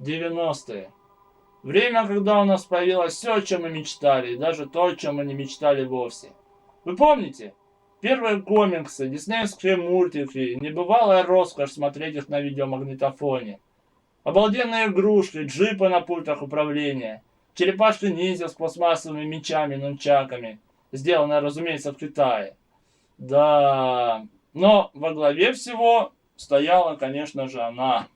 90-е. Время, когда у нас появилось все, о чем мы мечтали, и даже то, о чем мы не мечтали вовсе. Вы помните? Первые комиксы, диснеевские мультики, небывалая роскошь смотреть их на видеомагнитофоне. Обалденные игрушки, джипы на пультах управления, черепашки-ниндзя с пластмассовыми мечами и нунчаками, сделанные, разумеется, в Китае. Да, но во главе всего стояла, конечно же, она.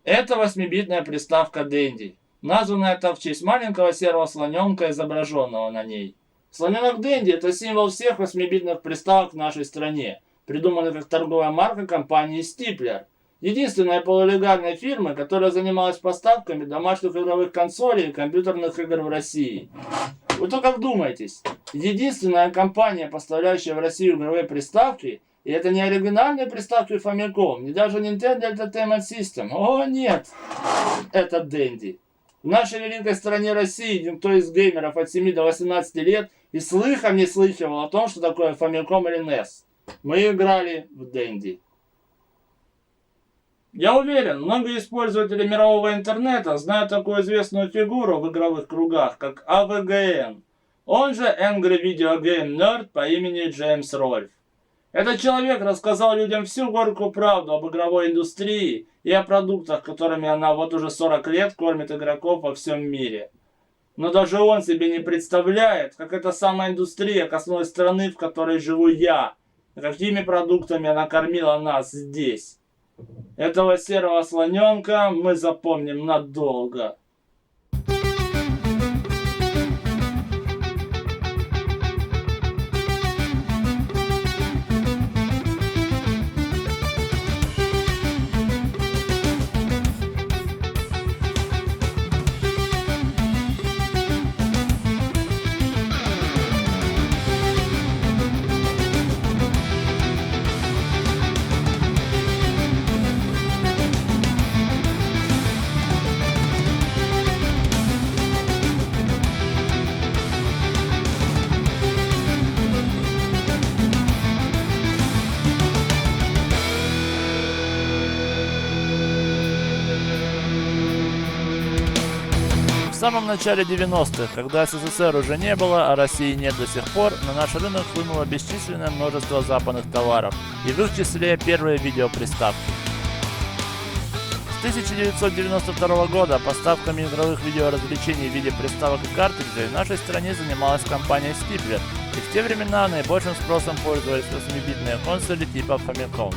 Это 8-битная приставка Dendy. Названа это в честь маленького серого слоненка, изображенного на ней. Слоненок Dendy — это символ всех 8-битных приставок в нашей стране, придуманный как торговая марка компании Stipler, единственной полулегальной фирмы, которая занималась поставками домашних игровых консолей и компьютерных игр в России. Вы только вдумайтесь, единственная компания, поставляющая в Россию игровые приставки, и это не оригинальные приставки Famicom, не даже Nintendo Entertainment System. О нет, это Dendy. В нашей великой стране России никто из геймеров от 7 до 18 лет и слыхом не слыхивал о том, что такое Famicom или NES. Мы играли в Dendy. Я уверен, многие пользователи мирового интернета знают такую известную фигуру в игровых кругах, как AVGN, он же Angry Video Game Nerd по имени Джеймс Рольф. Этот человек рассказал людям всю горькую правду об игровой индустрии и о продуктах, которыми она вот уже 40 лет кормит игроков во всем мире. Но даже он себе не представляет, как эта самая индустрия коснулась страны, в которой живу я, и какими продуктами она кормила нас здесь. Этого серого слоненка мы запомним надолго. В самом начале 90-х, когда СССР уже не было, а России нет до сих пор, на наш рынок хлынуло бесчисленное множество западных товаров, и в их числе первые видеоприставки. С 1992 года поставками игровых видеоразвлечений в виде приставок и картриджей в нашей стране занималась компания Stipler, и в те времена наибольшим спросом пользовались 8-битные консоли типа Famicom.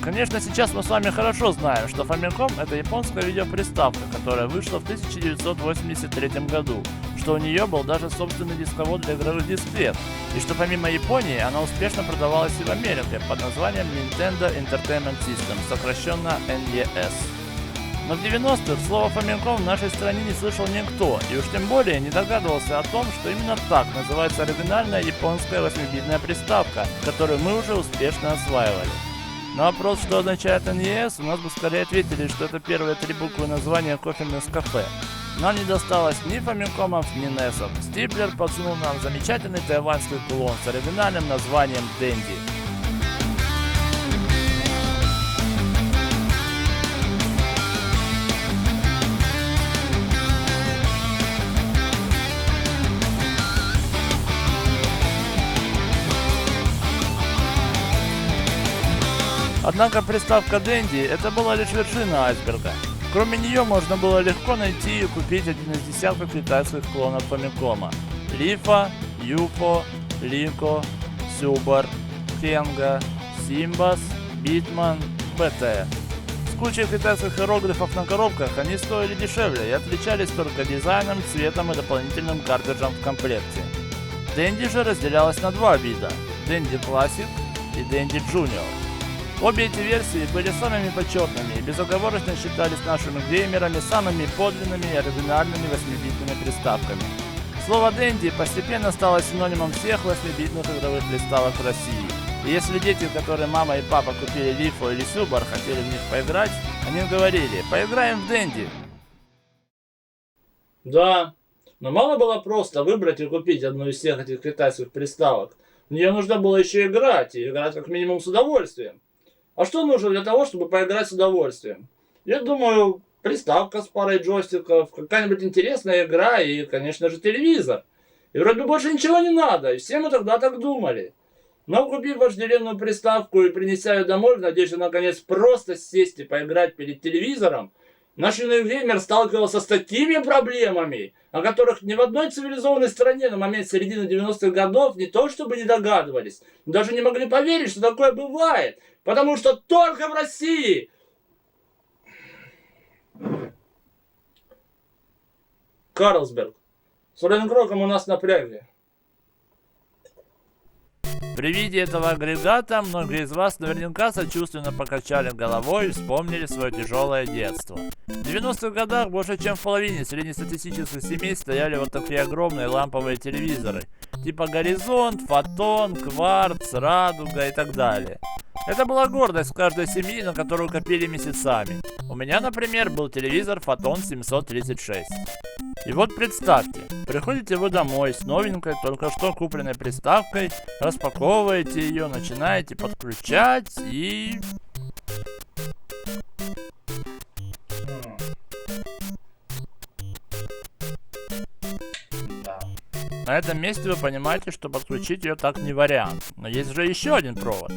Конечно, сейчас мы с вами хорошо знаем, что Famicom — это японская видеоприставка, которая вышла в 1983 году, что у нее был даже собственный дисковод для игровых дискет, и что помимо Японии она успешно продавалась и в Америке под названием Nintendo Entertainment System, сокращенно NES. Но в 90-х слово Famicom в нашей стране не слышал никто, и уж тем более не догадывался о том, что именно так называется оригинальная японская 8-битная приставка, которую мы уже успешно осваивали. На вопрос, что означает NES, у нас бы скорее ответили, что это первые 3 буквы названия кофе Нескафе. Нам не досталось ни Famicom'ов, ни NES'ов. Stipler подсунул нам замечательный тайваньский клон с оригинальным названием Dendy. Однако приставка Dendy — это была лишь вершина айсберга. Кроме нее можно было легко найти и купить один из десятков китайских клонов Famicom'а: Лифа, Юфо, Лико, Сюбар, Хенга, Симбас, Битман, БТ. С кучей китайских иероглифов на коробках они стоили дешевле и отличались только дизайном, цветом и дополнительным картриджем в комплекте. Dendy же разделялась на 2 вида — Dendy Classic и Dendy Junior. Обе эти версии были самыми почетными и безоговорочно считались нашими геймерами самыми подлинными и оригинальными 8-битными приставками. Слово Dendy постепенно стало синонимом всех 8-битных игровых приставок в России. И если дети, которые мама и папа купили Лифу или Сюбар, хотели в них поиграть, они говорили: «Поиграем в Dendy». Да, но мало было просто выбрать и купить одну из всех этих китайских приставок. В нее нужно было еще играть, и играть как минимум с удовольствием. А что нужно для того, чтобы поиграть с удовольствием? Я думаю, приставка с парой джойстиков, какая-нибудь интересная игра и, конечно же, телевизор. И вроде бы больше ничего не надо, и все мы тогда так думали. Но купив вожделенную приставку и принеся ее домой в надежде наконец просто сесть и поиграть перед телевизором, наш юный геймер сталкивался с такими проблемами, о которых ни в одной цивилизованной стране на момент середины 90-х годов не то чтобы не догадывались, даже не могли поверить, что такое бывает, потому что только в России... Карлсберг. С Оренгроком у нас напрягли. При виде этого агрегата многие из вас наверняка сочувственно покачали головой и вспомнили свое тяжелое детство. В 90-х годах больше чем в половине среднестатистических семей стояли вот такие огромные ламповые телевизоры, типа Горизонт, Фотон, Кварц, Радуга и так далее. Это была гордость каждой семьи, на которую копили месяцами. У меня, например, был телевизор Фотон 736. И вот представьте, приходите вы домой с новенькой, только что купленной приставкой, распаковываете ее, начинаете подключать и... На этом месте вы понимаете, что подключить ее так не вариант. Но есть же еще один провод.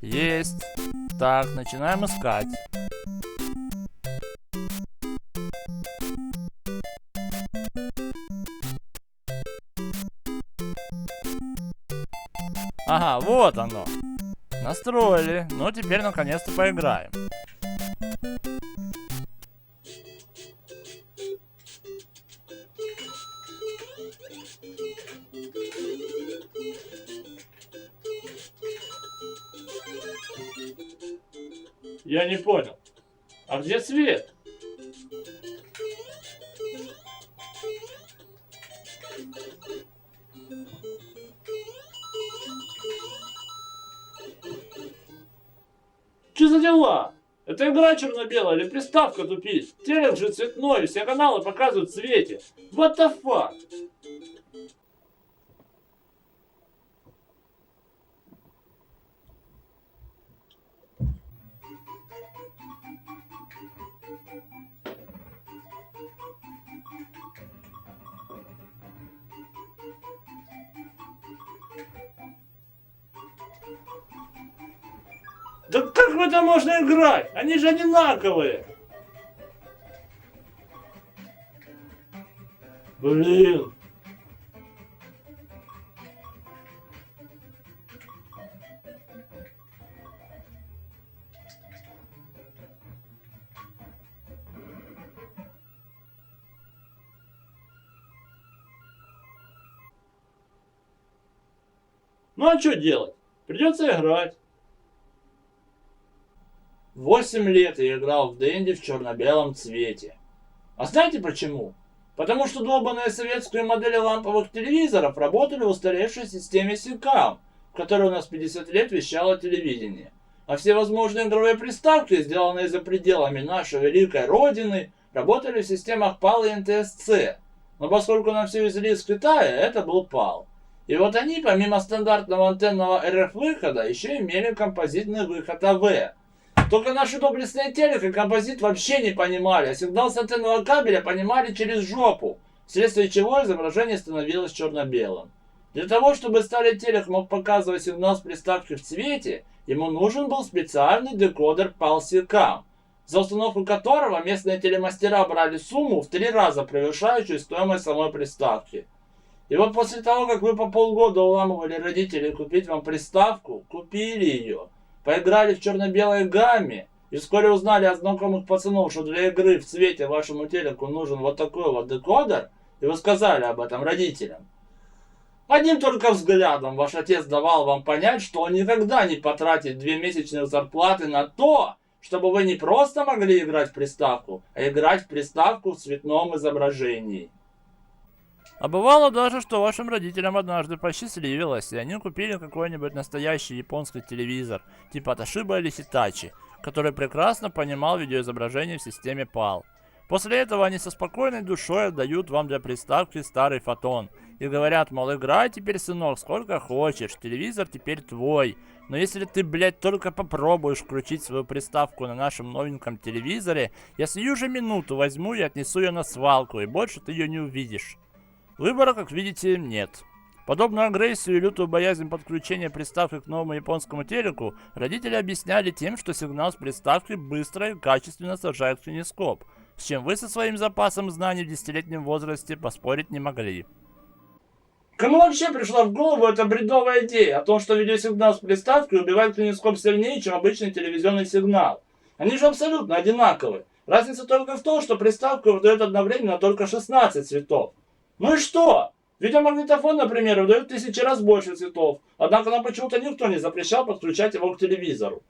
Есть. Так, начинаем искать. Ага, вот оно. Настроили. Ну, теперь наконец-то поиграем. Я не понял. А где свет? Что за дела? Это игра черно-белая или приставка тупит? Телек же цветной, все каналы показывают в цвете. What the fuck? Да как в это можно играть? Они же одинаковые. Блин. Ну а что делать? Придется играть. 8 лет я играл в Денди в черно-белом цвете. А знаете почему? Потому что долбаные советские модели ламповых телевизоров работали в устаревшей системе SICAM, в которой у нас 50 лет вещало телевидение. А все возможные игровые приставки, сделанные за пределами нашей великой родины, работали в системах PAL и NTSC. Но поскольку нам все везли из Китая, это был PAL. И вот они, помимо стандартного антенного RF выхода, еще имели композитный выход AV. Только наши доблестные телеки композит вообще не понимали, а сигнал с антенного кабеля понимали через жопу, вследствие чего изображение становилось черно-белым. Для того, чтобы старый телек мог показывать сигнал с приставки в цвете, ему нужен был специальный декодер PAL-SICAM, за установку которого местные телемастера брали сумму в 3 раза превышающую стоимость самой приставки. И вот после того, как вы по полгода уламывали родителей купить вам приставку, купили ее, поиграли в черно-белой гамме и вскоре узнали от знакомых пацанов, что для игры в цвете вашему телеку нужен вот такой вот декодер, и вы сказали об этом родителям. Одним только взглядом ваш отец давал вам понять, что он никогда не потратит 2 месячных зарплаты на то, чтобы вы не просто могли играть в приставку, а играть в приставку в цветном изображении. А бывало даже, что вашим родителям однажды посчастливилось, и они купили какой-нибудь настоящий японский телевизор, типа Toshiba или Hitachi, который прекрасно понимал видеоизображение в системе PAL. После этого они со спокойной душой отдают вам для приставки старый фотон. И говорят, мол, играй теперь, сынок, сколько хочешь, телевизор теперь твой. Но если ты, блядь, только попробуешь включить свою приставку на нашем новеньком телевизоре, я сию же минуту возьму и отнесу ее на свалку, и больше ты ее не увидишь. Выбора, как видите, нет. Подобную агрессию и лютую боязнь подключения приставки к новому японскому телеку родители объясняли тем, что сигнал с приставки быстро и качественно сажает в кинескоп, с чем вы со своим запасом знаний в 10-летнем возрасте поспорить не могли. Кому вообще пришла в голову эта бредовая идея о том, что видеосигнал с приставки убивает кинескоп сильнее, чем обычный телевизионный сигнал? Они же абсолютно одинаковые. Разница только в том, что приставка выдает одновременно только 16 цветов. Ну и что? Видеомагнитофон, например, выдает 1000 раз больше цветов, однако нам почему-то никто не запрещал подключать его к телевизору.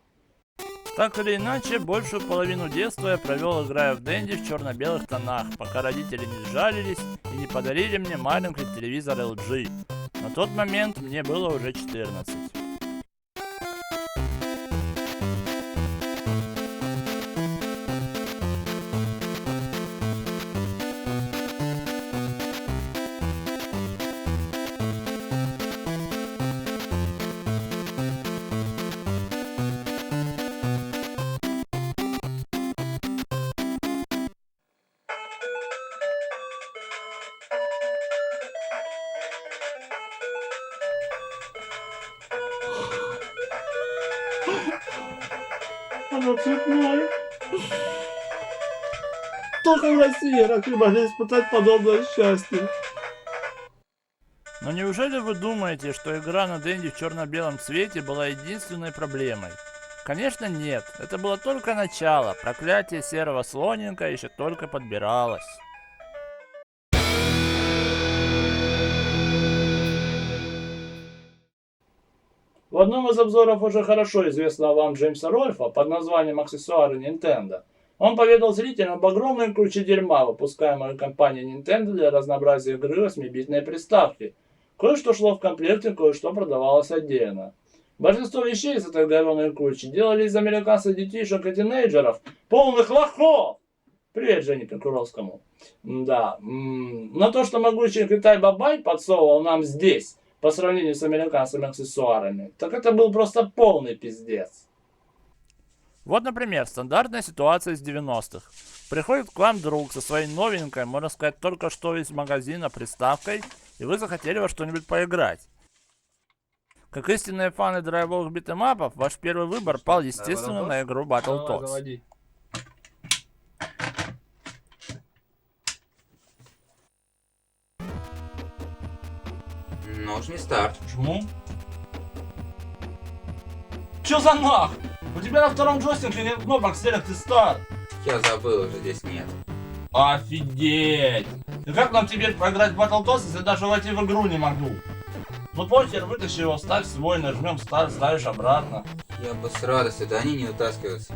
Так или иначе, большую половину детства я провел, играя в Денди в черно-белых тонах, пока родители не сжалились и не подарили мне маленький телевизор LG. На тот момент мне было уже 14. Оно цветное. Только в России раки могли испытать подобное счастье. Но неужели вы думаете, что игра на Денди в черно-белом цвете была единственной проблемой? Конечно нет, это было только начало, проклятие серого слоненка еще только подбиралось. В одном из обзоров уже хорошо известного вам Джеймса Рольфа под названием «Аксессуары Nintendo» он поведал зрителям об огромной куче дерьма, выпускаемой компанией Nintendo для разнообразия игры 8-битной приставки. Кое-что шло в комплекте, кое-что продавалось отдельно. Большинство вещей из этой говёной кучи делали из американских детишек и тинейджеров полных лохов. Привет, Жене Пекуровскому. Да, но то, что могучий Китай-бабай подсовывал нам здесь, по сравнению с американскими аксессуарами, так это был просто полный пиздец. Вот, например, стандартная ситуация из 90-х. Приходит к вам друг со своей новенькой, можно сказать, только что из магазина приставкой, и вы захотели во что-нибудь поиграть. Как истинные фаны драйвовых битэмапов, ваш первый выбор пал, естественно, на игру Battletoads. Ножный старт. Почему? Чё за нах? У тебя на втором джойстике нет кнопок Select и Start. Я забыл, уже здесь нет. Офигеть! И как нам теперь поиграть в Battletoads, если даже войти в игру не могу? Ну похер, вытащи его, ставь свой, нажмем старт, ставишь обратно. Я бы с радостью, да они не вытаскиваются.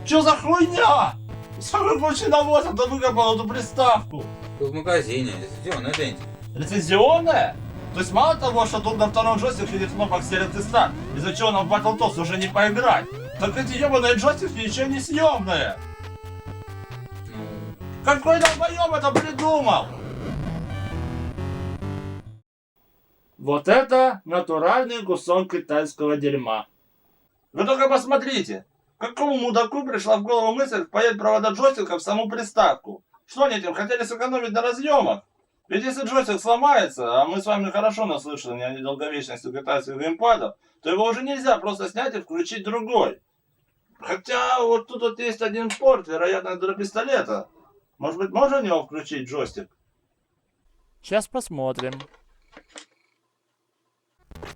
Чё за хуйня? Сколько кучи навоза ты выкопал эту приставку? Был в магазине, лицензионная Денди. Лицензионная? То есть мало того, что тут на втором джойстике нет кнопок Select и Start, из-за чего нам в Battletoads уже не поиграть, так эти ебаные джойстики еще не съемные. Ну, Какой долбоёб это придумал? Вот это натуральный кусок китайского дерьма. Вы только посмотрите, какому мудаку пришла в голову мысль впаять провода джойстика в саму приставку. Что они этим хотели сэкономить на разъемах? Ведь если джойстик сломается, а мы с вами хорошо наслышаны о недолговечности китайских геймпадов, то его уже нельзя просто снять и включить другой. Хотя вот тут вот есть один порт, вероятно, для пистолета. Может быть, можно в него включить джойстик? Сейчас посмотрим.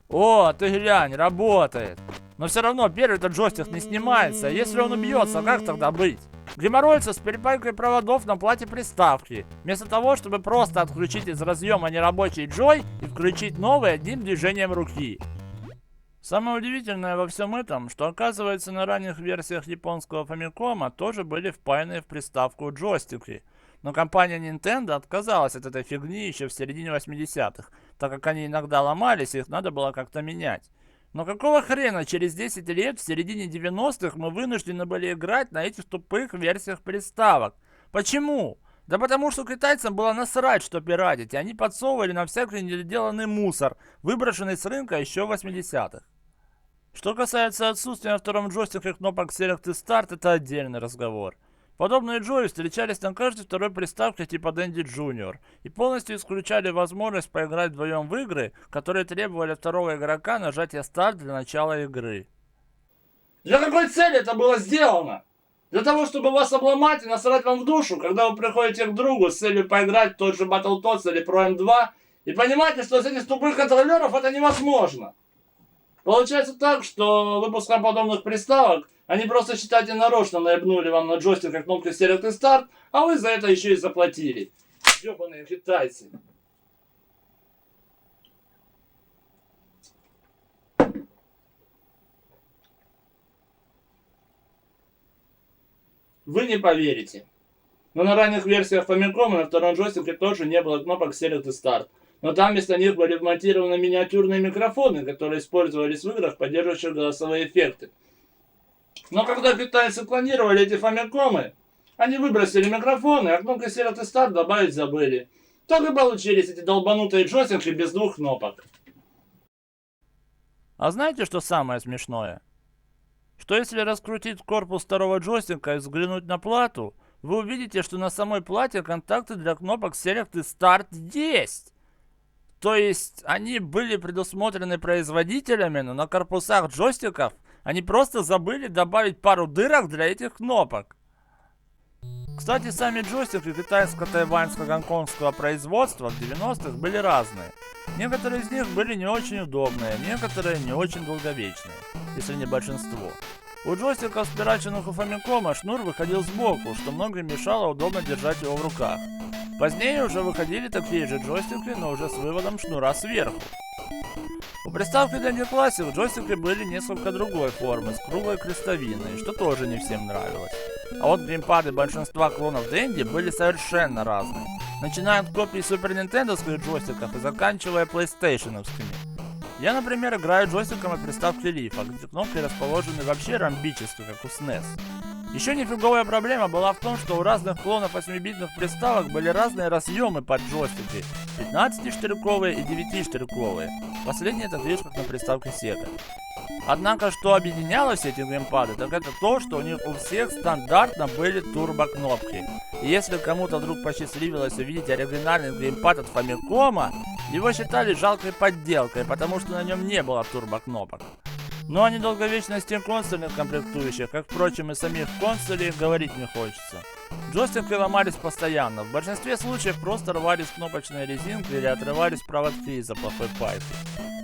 О, ты глянь, работает. Но все равно первый этот джойстик не снимается. Если он убьется, как тогда быть? Геморройцы с перепайкой проводов на плате приставки. Вместо того, чтобы просто отключить из разъема нерабочий джой и включить новый одним движением руки. Самое удивительное во всем этом, что оказывается на ранних версиях японского Famicom тоже были впаяны в приставку джойстики. Но компания Nintendo отказалась от этой фигни еще в середине 80-х, так как они иногда ломались и их надо было как-то менять. Но какого хрена через 10 лет, в середине 90-х, мы вынуждены были играть на этих тупых версиях приставок? Почему? Да потому что китайцам было насрать, что пиратить, и они подсовывали на всякий недоделанный мусор, выброшенный с рынка еще в 80-х. Что касается отсутствия на втором джойстике кнопок Select и Start, это отдельный разговор. Подобные джои встречались на каждой второй приставке типа Dendy Junior и полностью исключали возможность поиграть вдвоем в игры, которые требовали от второго игрока нажатия Start для начала игры. Для какой цели это было сделано? Для того, чтобы вас обломать и насрать вам в душу, когда вы приходите к другу с целью поиграть в тот же Battletoads или Pro M2, и понимаете, что с этих тупых контроллеров это невозможно. Получается так, что выпуском подобных приставок они просто, считайте, нарочно наебнули вам на джойстике кнопки Select и Start, а вы за это еще и заплатили. Ёбаные китайцы. Вы не поверите. Но на ранних версиях Famicom на втором джойстике тоже не было кнопок Select и Start. Но там вместо них были вмонтированы миниатюрные микрофоны, которые использовались в играх, поддерживающих голосовые эффекты. Но когда китайцы планировали эти Famicom'ы, они выбросили микрофоны, а кнопки Select и Start добавить забыли. Так и получились эти долбанутые джойстики без двух кнопок. А знаете, что самое смешное? Что если раскрутить корпус второго джойстика и взглянуть на плату, вы увидите, что на самой плате контакты для кнопок Select и Start есть. То есть они были предусмотрены производителями, но на корпусах джойстиков они просто забыли добавить пару дырок для этих кнопок. Кстати, сами джойстики китайско-тайваньско-гонконгского производства в 90-х были разные. Некоторые из них были не очень удобные, некоторые не очень долговечные, если не большинство. У джойстиков, спираченных у Famicom, шнур выходил сбоку, что многим мешало удобно держать его в руках. Позднее уже выходили такие же джойстики, но уже с выводом шнура сверху. У приставки Dendy Classic джойстики были несколько другой формы, с круглой крестовиной, что тоже не всем нравилось. А вот геймпады большинства клонов Dendy были совершенно разные, начиная от копий Super Nintendo'ских джойстиков и заканчивая PlayStation'овскими. Я, например, играю джойстиком от приставки Leaf, где кнопки расположены вообще ромбически, как у SNES. Еще нифиговая проблема была в том, что у разных клонов 8-битных приставок были разные разъемы под джойстики, 15-штырьковые и 9-штырьковые. Последние такие же, как на приставке Sega. Однако, что объединяло все эти геймпады, так это то, что у них у всех стандартно были турбокнопки. И если кому-то вдруг посчастливилось увидеть оригинальный геймпад от Famicom, его считали жалкой подделкой, потому что на нем не было турбокнопок. Но о недолговечности консольных комплектующих, как, впрочем, и самих консолей, говорить не хочется. Джойстики ломались постоянно, в большинстве случаев просто рвались кнопочные резинки или отрывались проводки из-за плохой пайки.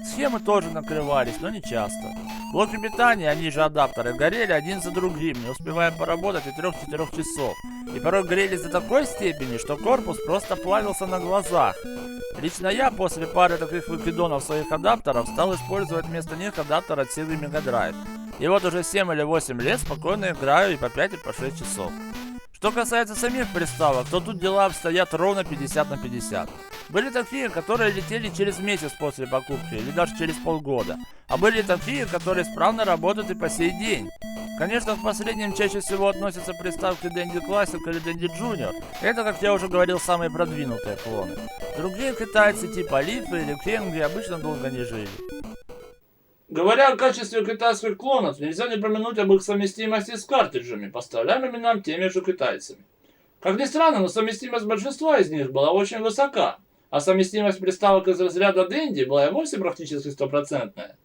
Схемы тоже накрывались, но не часто. Блоки питания, они же адаптеры, горели один за другим, не успевая поработать и 3-4 часов. И порой грелись до такой степени, что корпус просто плавился на глазах. Лично я после пары таких выкидонов своих адаптеров стал использовать вместо них адаптер от Sega Mega Drive. И вот уже 7 или 8 лет спокойно играю и по 5 и по 6 часов. Что касается самих приставок, то тут дела обстоят ровно 50 на 50. Были такие, которые летели через месяц после покупки или даже через полгода. А были такие, которые исправно работают и по сей день. Конечно, к последним чаще всего относятся приставки Dendy Classic или Dendy Junior. Это, как я уже говорил, самые продвинутые клоны. Другие китайцы типа Leaf или Kengri обычно долго не жили. Говоря о качестве китайских клонов, нельзя не помянуть об их совместимости с картриджами, поставляемыми нам теми же китайцами. Как ни странно, но совместимость большинства из них была очень высока, а совместимость приставок из разряда Dendy была и вовсе практически стопроцентная.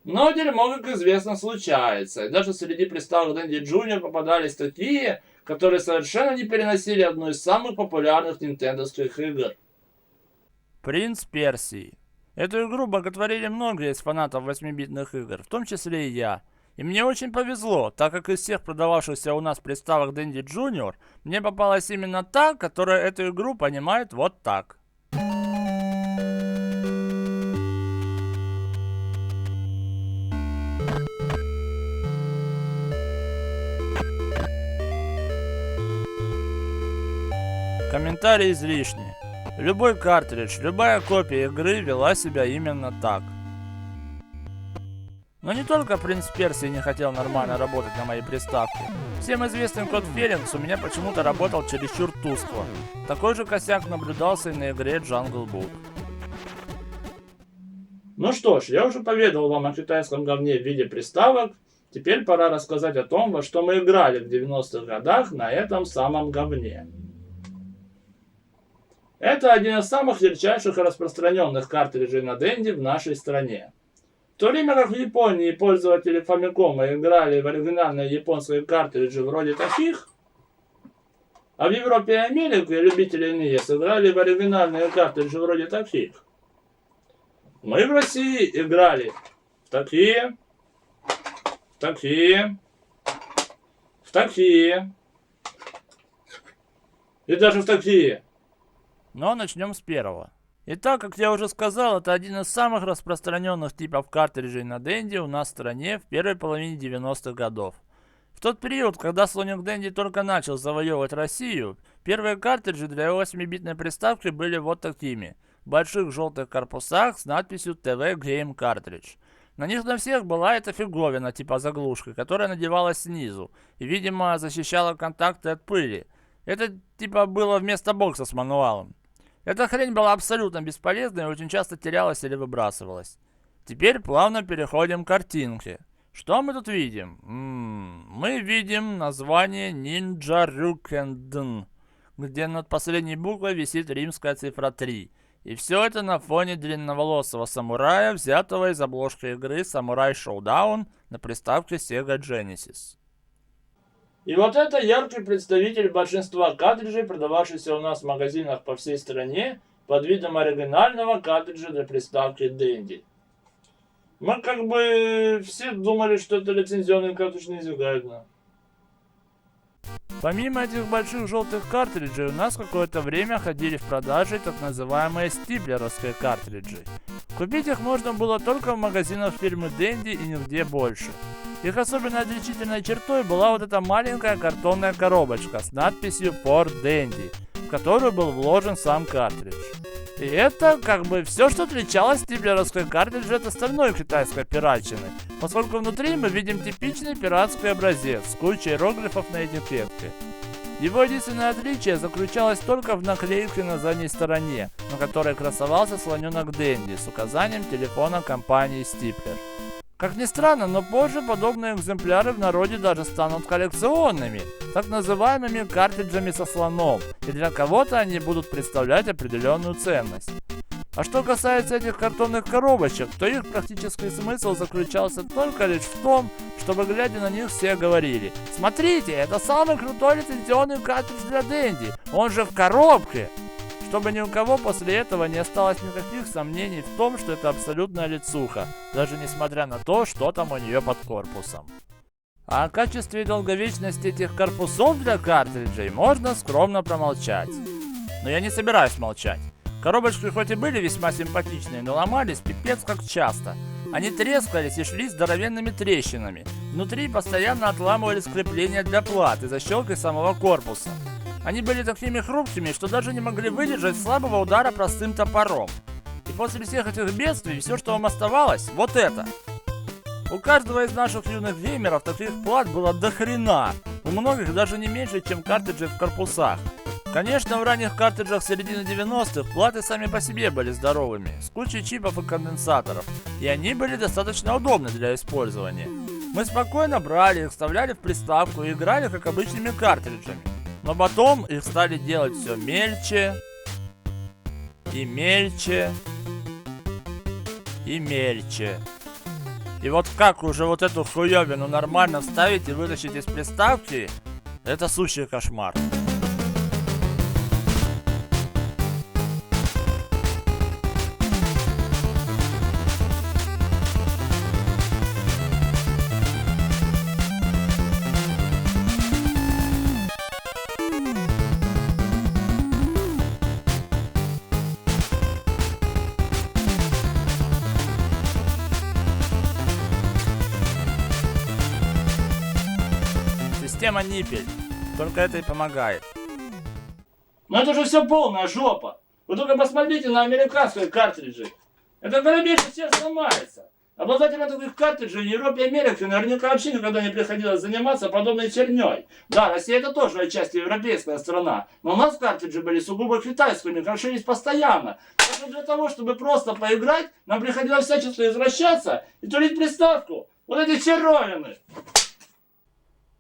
Но дерьмо, как известно, случается, и даже среди приставок Dendy Junior попадались такие, которые совершенно не переносили одну из самых популярных нинтендовских игр. Принц Персии. Эту игру боготворили многие из фанатов 8-битных игр, в том числе и я. И мне очень повезло, так как из всех продававшихся у нас приставок Dendy Junior, мне попалась именно та, которая эту игру понимает вот так. Комментарии излишни. Любой картридж, любая копия игры вела себя именно так. Но не только принц Персии не хотел нормально работать на моей приставке. Всем известный код Феликс у меня почему-то работал чересчур тускло. Такой же косяк наблюдался и на игре Jungle Book. Ну что ж, я уже поведал вам о китайском говне в виде приставок. Теперь пора рассказать о том, во что мы играли в 90-х годах на этом самом говне. Это один из самых ярчайших и распространенных картриджей на Денди в нашей стране. В то время как в Японии пользователи Famicom играли в оригинальные японские картриджи вроде таких, а в Европе и Америке любители NES играли в оригинальные картриджи вроде таких, мы в России играли в такие, в такие, в такие и даже в такие. Но начнем с первого. Итак, как я уже сказал, это один из самых распространенных типов картриджей на Денди у нас в стране в первой половине 90-х годов. В тот период, когда Sonic Dendy только начал завоевывать Россию, первые картриджи для 8-битной приставки были вот такими. В больших желтых корпусах с надписью TV Game Cartridge. На них на всех была эта фиговина типа заглушки, которая надевалась снизу и, видимо, защищала контакты от пыли. Это типа было вместо бокса с мануалом. Эта хрень была абсолютно бесполезной и очень часто терялась или выбрасывалась. Теперь плавно переходим к картинке. Что мы тут видим? Мы видим название Ninja Ryukenden, где над последней буквой висит римская цифра 3. И все это на фоне длинноволосого самурая, взятого из обложки игры Samurai Showdown на приставке Sega Genesis. И вот это яркий представитель большинства картриджей, продававшихся у нас в магазинах по всей стране под видом оригинального картриджа для приставки Dendy. Мы как бы все думали, что это лицензионный картридж нифига. Помимо этих больших желтых картриджей, у нас какое-то время ходили в продаже так называемые стиплеровские картриджи. Купить их можно было только в магазинах фирмы Dendy и нигде больше. Их особенно отличительной чертой была вот эта маленькая картонная коробочка с надписью For Dendy, в которую был вложен сам картридж. И это как бы все, что отличало стиплеровской картриджи от остальной китайской пиратчины, поскольку внутри мы видим типичный пиратский образец с кучей иероглифов на этикетке. Его единственное отличие заключалось только в наклейке на задней стороне, на которой красовался слоненок Dendy с указанием телефона компании Стиплер. Как ни странно, но позже подобные экземпляры в народе даже станут коллекционными, так называемыми картриджами со слоном, и для кого-то они будут представлять определенную ценность. А что касается этих картонных коробочек, то их практический смысл заключался только лишь в том, чтобы, глядя на них, все говорили: «Смотрите, это самый крутой лицензионный картридж для Dendy, он же в коробке!» Чтобы ни у кого после этого не осталось никаких сомнений в том, что это абсолютная лицуха, даже несмотря на то, что там у нее под корпусом. А о качестве и долговечности этих корпусов для картриджей можно скромно промолчать. Но я не собираюсь молчать. Коробочки хоть и были весьма симпатичные, но ломались пипец как часто. Они трескались и шли здоровенными трещинами. Внутри постоянно отламывались крепления для плат и защелки самого корпуса. Они были такими хрупкими, что даже не могли выдержать слабого удара простым топором. И после всех этих бедствий все, что вам оставалось, вот это. У каждого из наших юных геймеров таких плат было до хрена. У многих даже не меньше, чем картриджи в корпусах. Конечно, в ранних картриджах середины 90-х платы сами по себе были здоровыми, с кучей чипов и конденсаторов, и они были достаточно удобны для использования. Мы спокойно брали их, вставляли в приставку и играли как обычными картриджами. Но потом их стали делать все мельче и мельче и мельче. И вот как уже вот эту хуёвину нормально вставить и вытащить из приставки, это сущий кошмар. Система Ниппель. Только это и помогает. Но это же все полная жопа. Вы только посмотрите на американские картриджи. Это коробейше все сломается. Обладателям таких картриджей в Европе и Америке наверняка вообще никогда не приходилось заниматься подобной черней. Да, Россия это тоже отчасти европейская страна, но у нас картриджи были сугубо китайскими, крошились постоянно. Так что для того, чтобы просто поиграть, нам приходилось всячески извращаться и тулить приставку. Вот эти черновины.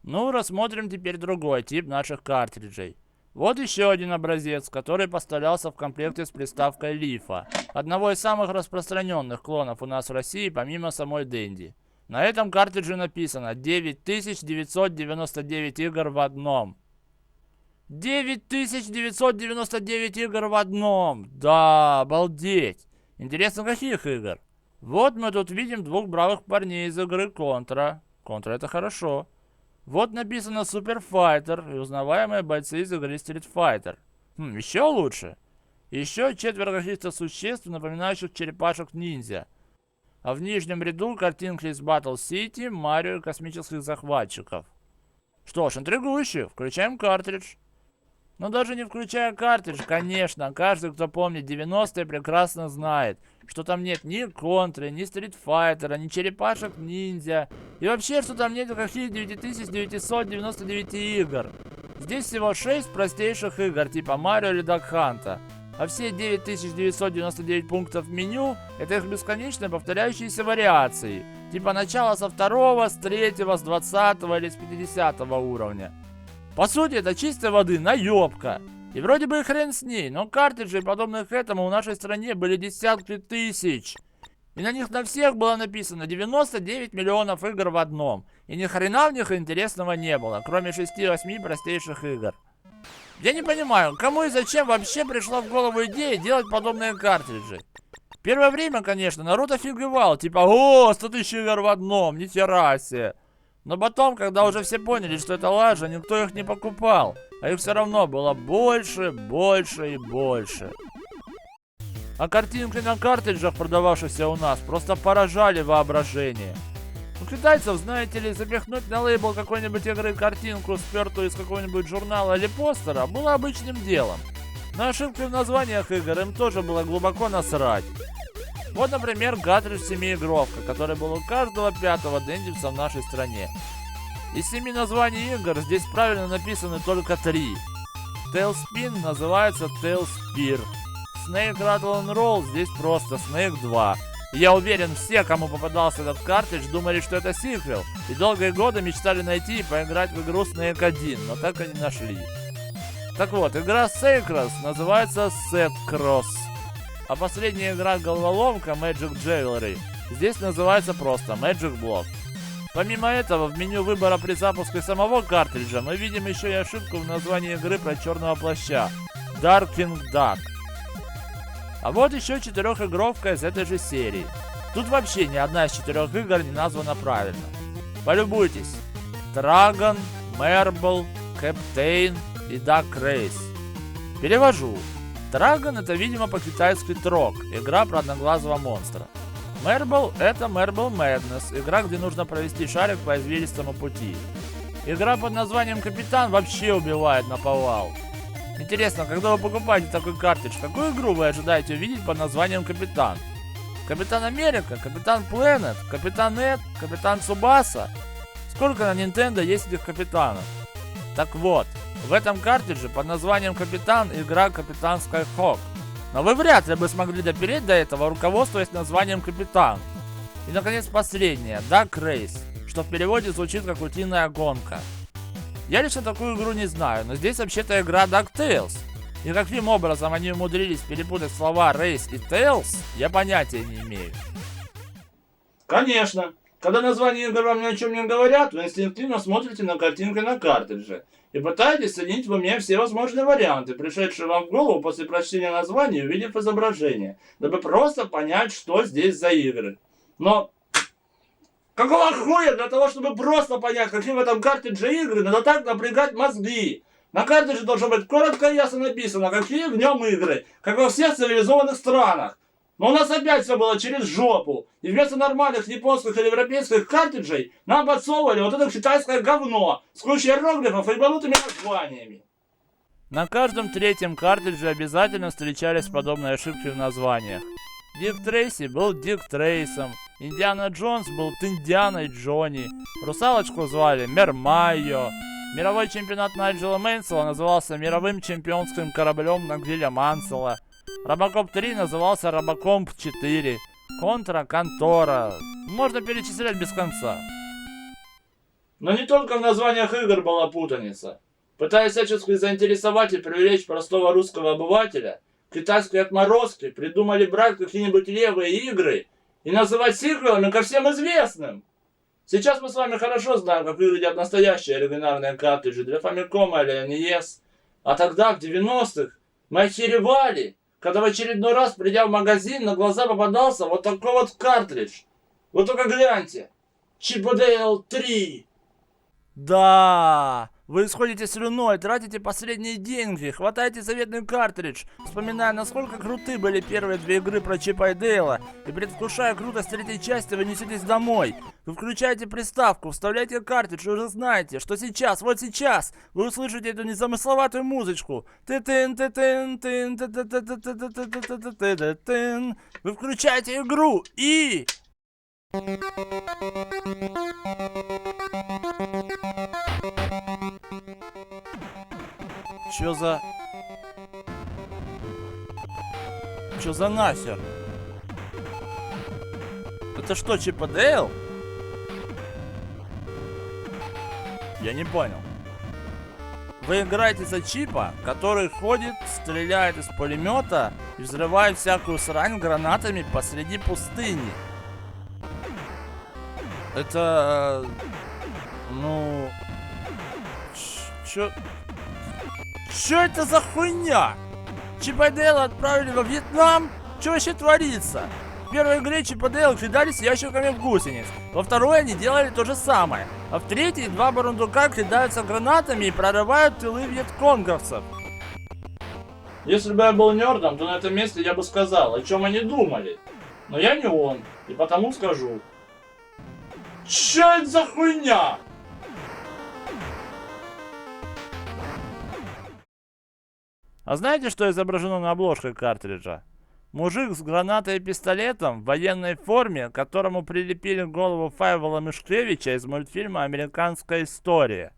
Ну, рассмотрим теперь другой тип наших картриджей. Вот еще один образец, который поставлялся в комплекте с приставкой Лифа, одного из самых распространенных клонов у нас в России, помимо самой Dendy. На этом картридже написано 9999 игр в одном. 9999 игр в одном! Да, обалдеть! Интересно, каких игр? Вот мы тут видим двух бравых парней из игры Contra. Contra это хорошо. Вот написано Super Fighter и узнаваемые бойцы из игры Street Fighter. Еще лучше. Еще 4 каких-то существ, напоминающих черепашек-ниндзя. А в нижнем ряду картинки из Battle City, Марио и космических захватчиков. Что ж, интригующе. Включаем картридж. Но даже не включая картридж, конечно, каждый, кто помнит 90-е, прекрасно знает, что там нет ни Контры, ни Street Fighter, ни черепашек-ниндзя. И вообще, что там нет никаких 9999 игр. Здесь всего 6 простейших игр, типа Марио или Duck Hunt. А все 9999 пунктов меню — это их бесконечно повторяющиеся вариации. Типа начало со 2-го, с 3-го, с 20-го или с 50-го уровня. По сути, это чистой воды наебка. И вроде бы и хрен с ней, но картриджей, подобных этому, в нашей стране были десятки тысяч. И на них на всех было написано 99 миллионов игр в одном. И ни хрена в них интересного не было, кроме 6-8 простейших игр. Я не понимаю, кому и зачем вообще пришла в голову идея делать подобные картриджи. Первое время, конечно, народ офигевал, типа, о, 100 тысяч игр в одном, нихера себе. Но потом, когда уже все поняли, что это лажа, никто их не покупал. А их все равно было больше, больше и больше. А картинки на картриджах, продававшихся у нас, просто поражали воображение. У китайцев, знаете ли, запихнуть на лейбл какой-нибудь игры картинку, спертую из какого-нибудь журнала или постера, было обычным делом. На ошибки в названиях игр им тоже было глубоко насрать. Вот, например, картридж 7-игровка, который был у каждого 5-го дендивца в нашей стране. Из 7 названий игр здесь правильно написаны только 3. Tailspin называется Tailspear. Snake Rattle and Roll здесь просто Snake 2. И я уверен, все, кому попадался этот картридж, думали, что это сиквел. И долгие годы мечтали найти и поиграть в игру Snake 1, но так и не нашли. Так вот, игра Sacros называется Set Cross. А последняя игра головоломка Magic Jewelry здесь называется просто Magic Block. Помимо этого, в меню выбора при запуске самого картриджа мы видим еще и ошибку в названии игры про черного плаща Darkwing Duck. А вот еще 4-игровка из этой же серии. Тут вообще ни одна из 4 игр не названа правильно. Полюбуйтесь. Dragon, Marble, Captain и Duck Race. Перевожу. Dragon — это, видимо, по-китайски трог, игра про одноглазого монстра. Marble — это Marble Madness, игра, где нужно провести шарик по извилистому пути. Игра под названием Капитан вообще убивает наповал. Интересно, когда вы покупаете такой картридж, какую игру вы ожидаете увидеть под названием Капитан? Капитан Америка, Капитан Планет, Капитан Эд, Капитан Цубаса? Сколько на Nintendo есть этих капитанов? Так вот, в этом картридже под названием Капитан игра Капитан Skyhawk. Но вы вряд ли бы смогли допереть до этого, руководствуясь названием Капитан. И, наконец, последнее, Duck Race, что в переводе звучит как утиная гонка. Я лично такую игру не знаю, но здесь вообще-то игра DuckTales. И каким образом они умудрились перепутать слова Race и Tales, я понятия не имею. Конечно. Когда названия игр вам ни о чем не говорят, вы инстинктивно смотрите на картинки на картридже и пытаетесь соединить в уме все возможные варианты, пришедшие вам в голову после прочтения названия и увидев изображение, дабы просто понять, что здесь за игры. Но какого хуя для того, чтобы просто понять, какие в этом картридже игры, надо так напрягать мозги? На картридже должно быть коротко и ясно написано, какие в нем игры, как во всех цивилизованных странах. Но у нас опять все было через жопу. И вместо нормальных японских или европейских картриджей нам подсовывали вот это китайское говно с кучей иероглифов и ебанутыми названиями. На каждом 3-м картридже обязательно встречались подобные ошибки в названиях. Дик Трейси был Дик Трейсом, Индиана Джонс был Тиндианой Джонни. Русалочку звали Мермайо. Мировой чемпионат Найджела Мэнсела назывался мировым чемпионским кораблем Нагиля Мансела. Робокоп 3 назывался Робокоп 4. Контра, Контора. Можно перечислять без конца. Но не только в названиях игр была путаница. Пытаясь всячески заинтересовать и привлечь простого русского обывателя, китайские отморозки придумали брать какие-нибудь левые игры и называть сиквелами ко всем известным. Сейчас мы с вами хорошо знаем, как выглядят настоящие оригинальные картриджи для Famicom или NES. А тогда, в 90-х, мы охеревали, когда в очередной раз, придя в магазин, на глаза попадался вот такой вот картридж. Вот только гляньте. Чип и Дейл 3. Да, вы исходите слюной, тратите последние деньги, хватаете заветный картридж, вспоминая, насколько круты были первые две игры про Чипа и Дейла, и предвкушая крутость третьей части, вы несетесь домой. Вы включаете приставку, вставляете картридж, и уже знаете, что сейчас, вот сейчас, вы услышите эту незамысловатую музычку. Ты-тын, ты-тын, тын, ты-ты-ты-ты-ты-ты-ты-ты-тын. Вы включаете игру и... Чё за нахер? Это что, Чип и Дейл? Я не понял. Вы играете за Чипа, который ходит, стреляет из пулемета и взрывает всякую срань гранатами посреди пустыни. Это... ну... Чё это за хуйня? Чип и Дейла отправили во Вьетнам? Чё вообще творится? В первой игре Чип и Дейл кидались ящиками в гусениц. Во второй они делали то же самое. А в третьей два бурундука кидаются гранатами и прорывают тылы вьетконговцев. Если бы я был нердом, то на этом месте я бы сказал, о чем они думали. Но я не он, и потому скажу. Чё это за хуйня? А знаете, что изображено на обложке картриджа? Мужик с гранатой и пистолетом в военной форме, к которому прилепили голову Файвола Мишкевича из мультфильма «Американская история».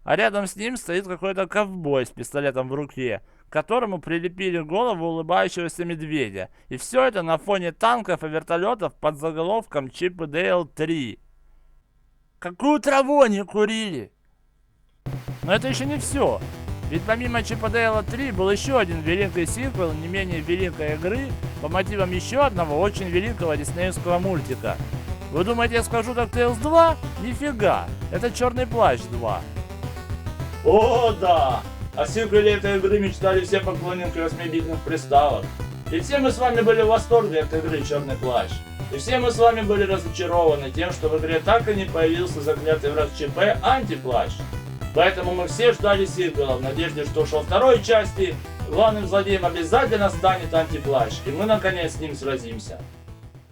А рядом с ним стоит какой-то ковбой с пистолетом в руке, к которому прилепили голову улыбающегося медведя. И все это на фоне танков и вертолетов под заголовком «Чип и Дейл 3». Какую траву они курили? Но это еще не все. Ведь помимо Чип и Дейла 3 был еще один великий сиквел не менее великой игры по мотивам еще одного очень великого диснеевского мультика. Вы думаете, я скажу DuckTales 2? Нифига, это Черный плащ 2. О, да! О сиквеле этой игры мечтали все поклонники 8-битных приставок. И все мы с вами были в восторге от игры Черный плащ. И все мы с вами были разочарованы тем, что в игре так и не появился заклятый враг ЧП Антиплащ. Поэтому мы все ждали сиквела в надежде, что уж во второй части главным злодеем обязательно станет Антиплащ, и мы наконец с ним сразимся.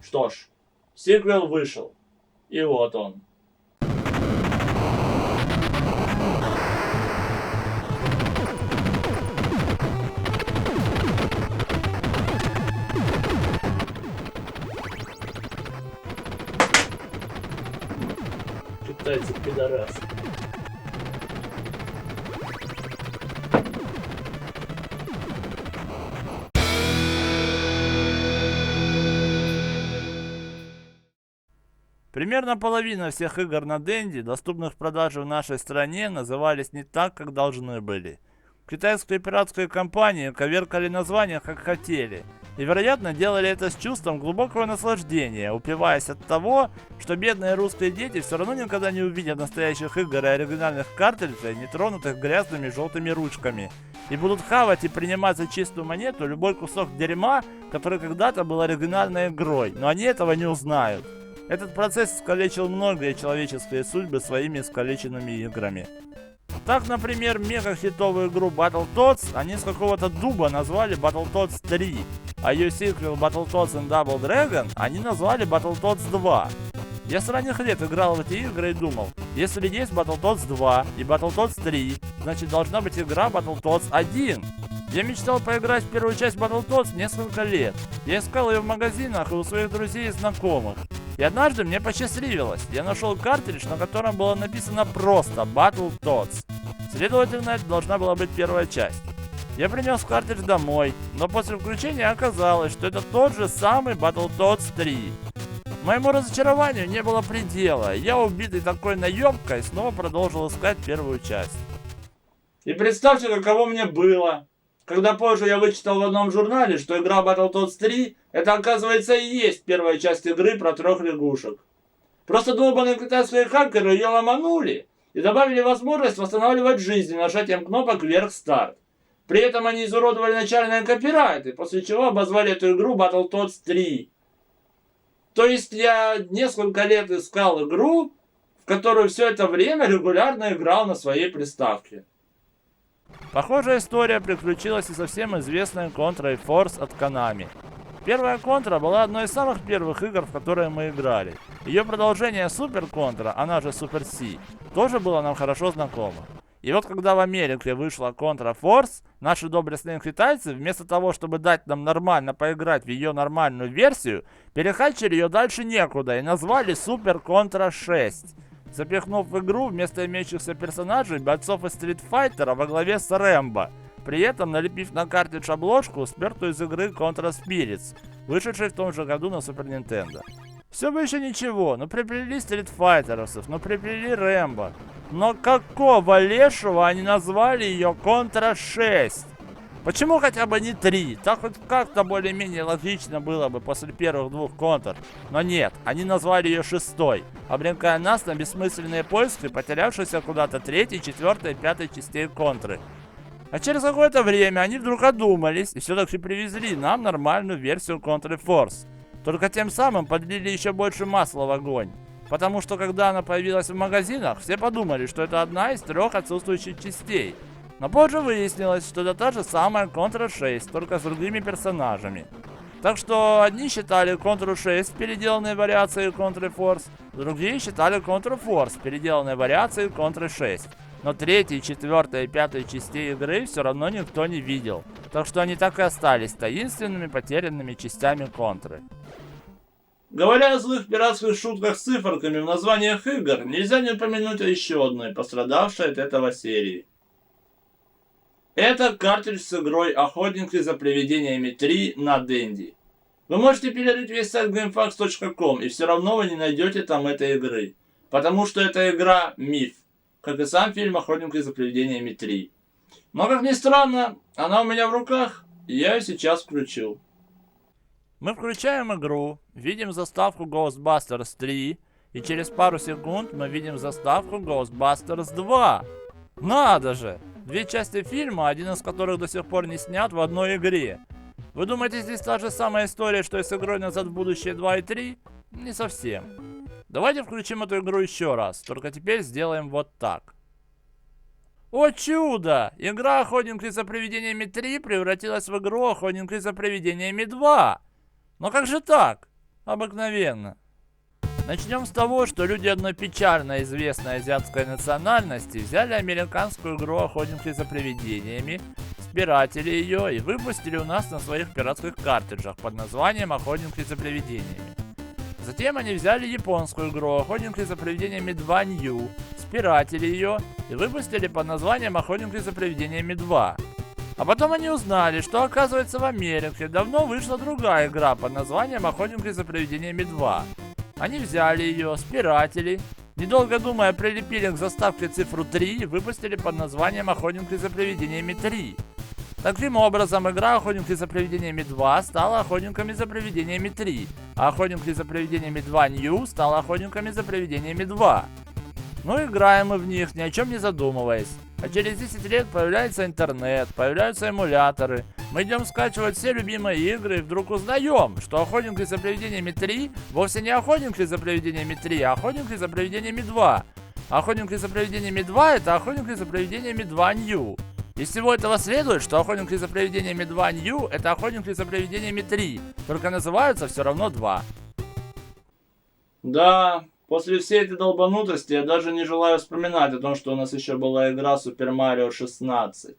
Что ж, сиквел вышел. И вот он. Китайцы пидорасы. Примерно половина всех игр на Денди, доступных в продаже в нашей стране, назывались не так, как должны были. Китайские пиратские компании коверкали названия, как хотели. И, вероятно, делали это с чувством глубокого наслаждения, упиваясь от того, что бедные русские дети все равно никогда не увидят настоящих игр и оригинальных картриджей, не тронутых грязными желтыми ручками. И будут хавать и принимать за чистую монету любой кусок дерьма, который когда-то был оригинальной игрой, но они этого не узнают. Этот процесс искалечил многие человеческие судьбы своими искалеченными играми. Так, например, мега-хитовую игру Battletoads они с какого-то дуба назвали Battletoads 3, а ее сиквел Battletoads and Double Dragon они назвали Battletoads 2. Я с ранних лет играл в эти игры и думал, если есть Battletoads 2 и Battletoads 3, значит должна быть игра Battletoads 1. Я мечтал поиграть в первую часть Battletoads несколько лет. Я искал ее в магазинах и у своих друзей и знакомых. И однажды мне посчастливилось. Я нашел картридж, на котором было написано просто Battletoads. Следовательно, это должна была быть первая часть. Я принес картридж домой, но после включения оказалось, что это тот же самый Battletoads 3. Моему разочарованию не было предела. Я, убитый такой наебкой, снова продолжил искать первую часть. И представьте, каково мне было, когда позже я вычитал в одном журнале, что игра Battletoads 3 это, оказывается, и есть первая часть игры про 3 лягушек. Просто долбаные китайские хакеры ее ломанули и добавили возможность восстанавливать жизнь нажатием кнопок вверх старт. При этом они изуродовали начальные копирайты, после чего обозвали эту игру Battletoads 3. То есть я несколько лет искал игру, в которую все это время регулярно играл на своей приставке. Похожая история приключилась и со всем известной Contra Force от Konami. Первая Contra была одной из самых первых игр, в которые мы играли. Ее продолжение Super Contra, она же Super C, тоже было нам хорошо знакомо. И вот когда в Америке вышла Contra Force, наши доблестные китайцы, вместо того, чтобы дать нам нормально поиграть в ее нормальную версию, перехачили ее дальше некуда и назвали Super Contra 6. Запихнув в игру вместо имеющихся персонажей бойцов из Street Fighter во главе с Рэмбо, при этом налепив на картридж обложку, спертую из игры Contra Spirits, вышедшей в том же году на Super Nintendo. Все бы еще ничего, но приплели Street Fighter'овцев, но приплели Рэмбо. Но какого лешего они назвали ее Contra 6? Почему хотя бы не 3? Так хоть как-то более-менее логично было бы после первых двух Contra. Но нет, они назвали ее 6, обрекая нас на бессмысленные поиски потерявшихся куда-то 3, 4, 5 частей Контры. А через какое-то время они вдруг одумались и все-таки привезли нам нормальную версию Contra Force. Только тем самым подлили еще больше масла в огонь. Потому что когда она появилась в магазинах, все подумали, что это одна из 3 отсутствующих частей. Но позже выяснилось, что это та же самая Contra 6, только с другими персонажами. Так что одни считали Contra 6 переделанной вариацией Contra Force, другие считали Contra Force переделанной вариацией Contra 6. Но 3, 4 и 5 частей игры все равно никто не видел. Так что они так и остались таинственными потерянными частями Контры. Говоря о злых пиратских шутках с циферками в названиях игр, нельзя не упомянуть о еще одной, пострадавшей от этого серии. Это картридж с игрой «Охотники за привидениями 3» на Dendy. Вы можете перерыть весь сайт gamefax.com и все равно вы не найдете там этой игры. Потому что эта игра миф, как и сам фильм «Охотники за привидениями 3». Но как ни странно, она у меня в руках, и я ее сейчас включу. Мы включаем игру, видим заставку Ghostbusters 3, и через пару секунд мы видим заставку Ghostbusters 2. Надо же! 2 части фильма, один из которых до сих пор не снят в одной игре. Вы думаете, здесь та же самая история, что и с игрой «Назад в будущее 2» и 3? Не совсем. Давайте включим эту игру еще раз, только теперь сделаем вот так. О чудо! Игра «Охотники за привидениями 3» превратилась в игру «Охотники за привидениями 2». Но как же так? Обыкновенно. Начнем с того, что люди одной печально известной азиатской национальности взяли американскую игру «Охотники за привидениями», спиратели ее и выпустили у нас на своих пиратских картриджах под названием «Охотники за привидениями». Затем они взяли японскую игру «Охотники за привидениями 2 New», спиратели ее и выпустили под названием «Охотники за привидениями 2». А потом они узнали, что оказывается в Америке давно вышла другая игра под названием «Охотники за привидениями 2». Они взяли ее, спиратели, недолго думая прилепили к заставке цифру 3 и выпустили под названием «Охотники за привидениями 3». Таким образом, игра «Охотники за привидениями 2» стала «Охотниками за привидениями 3», а «Охотники за привидениями 2 New» стала «Охотниками за привидениями 2». Ну, играем мы в них, ни о чем не задумываясь. А через 10 лет появляется интернет, появляются эмуляторы. Мы идем скачивать все любимые игры и вдруг узнаем, что «Охотники за привидениями 3» вовсе не «Охотники за привидениями 3», а «Охотники за привидениями 2». «Охотники за привидениями 2» — это «Охотники за привидениями 2 New». Из всего этого следует, что «Охотники за привидениями 2 New» — это «Охотники за привидениями 3», только называются все равно 2. Да, после всей этой долбанутости я даже не желаю вспоминать о том, что у нас еще была игра Super Mario 16.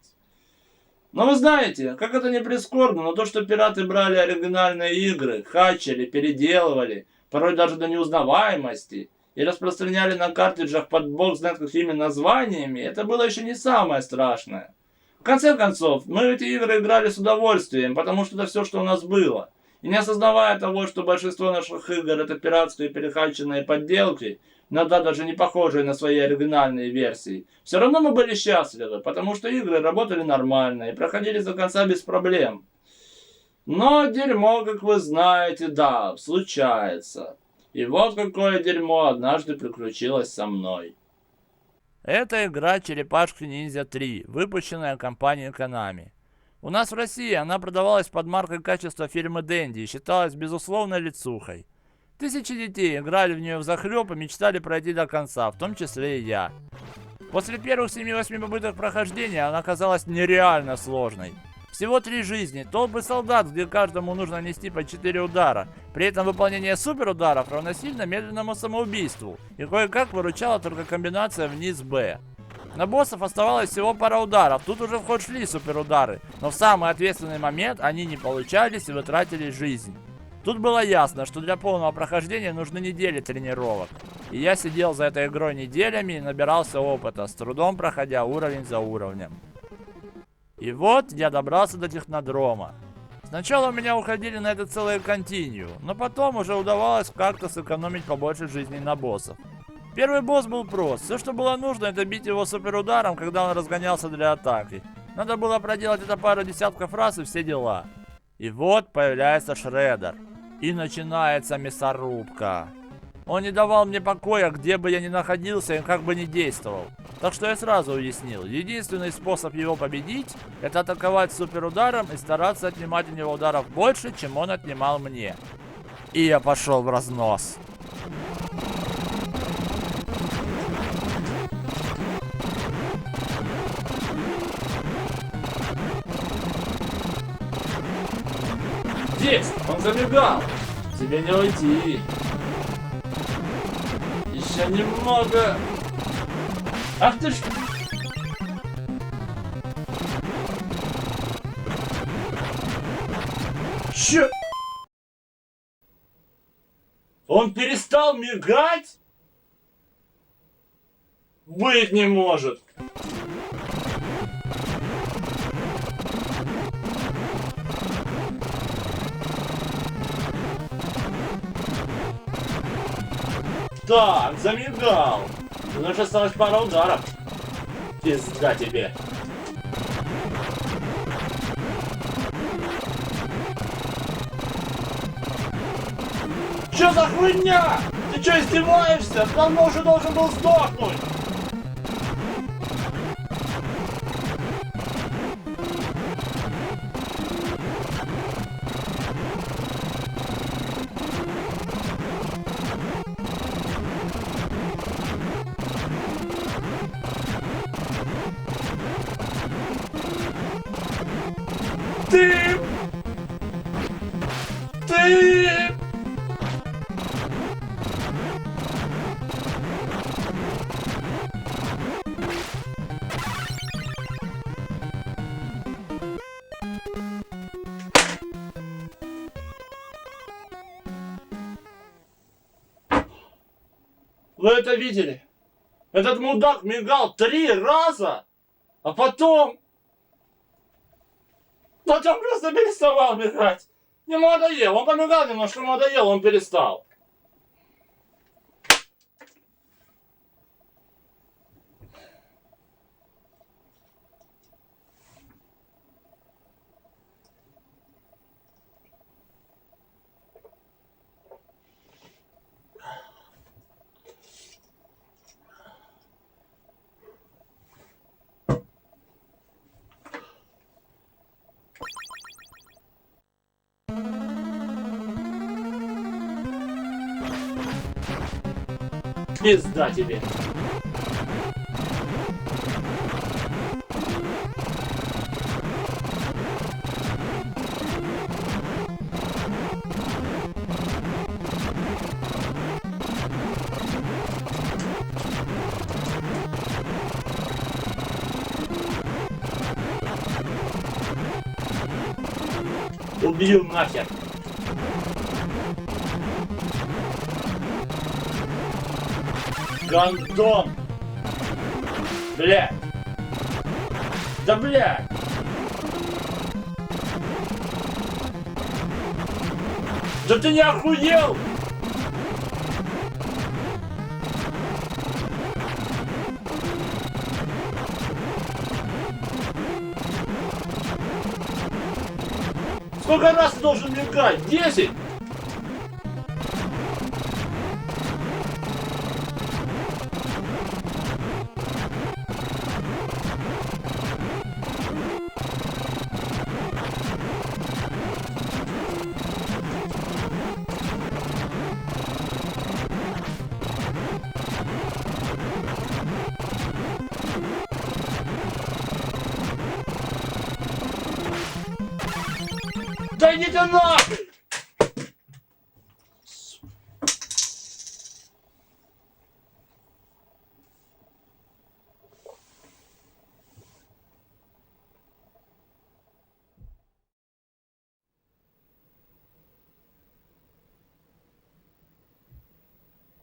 Но вы знаете, как это не прискорбно, но то, что пираты брали оригинальные игры, хачили, переделывали, порой даже до неузнаваемости, и распространяли на картриджах под бог знает какими названиями, это было еще не самое страшное. В конце концов, мы в эти игры играли с удовольствием, потому что это все, что у нас было. И не осознавая того, что большинство наших игр это пиратские перехаченные подделки, иногда даже не похожие на свои оригинальные версии, все равно мы были счастливы, потому что игры работали нормально и проходили до конца без проблем. Но дерьмо, как вы знаете, да, случается. И вот какое дерьмо однажды приключилось со мной. Это игра Черепашки Ниндзя 3, выпущенная компанией Konami. У нас в России она продавалась под маркой качества фирмы Dendy и считалась безусловной лицухой. Тысячи детей играли в нее взахлеб и мечтали пройти до конца, в том числе и я. После первых 7-8 попыток прохождения она оказалась нереально сложной. Всего 3 жизни, толпы солдат, где каждому нужно нести по 4 удара. При этом выполнение суперударов равносильно медленному самоубийству. И кое-как выручала только комбинация вниз-Б. На боссов оставалось всего пара ударов, тут уже в ход шли суперудары. Но в самый ответственный момент они не получались и вы тратили жизнь. Тут было ясно, что для полного прохождения нужны недели тренировок. И я сидел за этой игрой неделями и набирался опыта, с трудом проходя уровень за уровнем. И вот я добрался до технодрома. Сначала у меня уходили на это целые континью, но потом уже удавалось как-то сэкономить побольше жизней на боссов. Первый босс был прост. Все, что было нужно, это бить его суперударом, когда он разгонялся для атаки. Надо было проделать это пару десятков раз и все дела. И вот появляется Шреддер. И начинается мясорубка. Он не давал мне покоя, где бы я ни находился и как бы ни действовал. Так что я сразу уяснил, единственный способ его победить, это атаковать суперударом и стараться отнимать у него ударов больше, чем он отнимал мне. И я пошел в разнос. Есть! Он забегал! Тебе не уйти! Еще немного! Ах ты ж... Чё? Он перестал мигать? Быть не может! Так, замигал. Ну, уже осталось пара ударов. Пизда тебе. Чё за хуйня? Ты чё издеваешься? Давно уже должен был сдохнуть. Ты! Вы это видели? Этот мудак мигал 3 раза, а потом просто переставал мигать. Ему надоел, он помигал немножко, ему надоел, он перестал. Пизда тебе. Убью нахер. Гандон! Блядь! Да блядь! Да ты не охуел? Сколько раз ты должен мигать? 10? Да иди ты нахуй!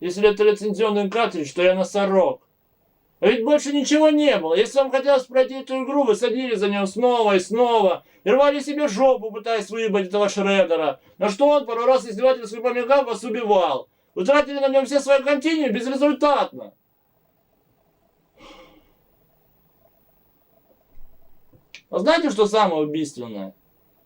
Если это лицензионный картридж, то я носорог. А ведь больше ничего не было. Если вам хотелось пройти эту игру, вы садились за нее снова и снова и рвали себе жопу, пытаясь выебать этого Шреддера. На что он пару раз издевательски помигав вас убивал. Вы тратили на нем все свои континуумы безрезультатно. А знаете, что самое убийственное?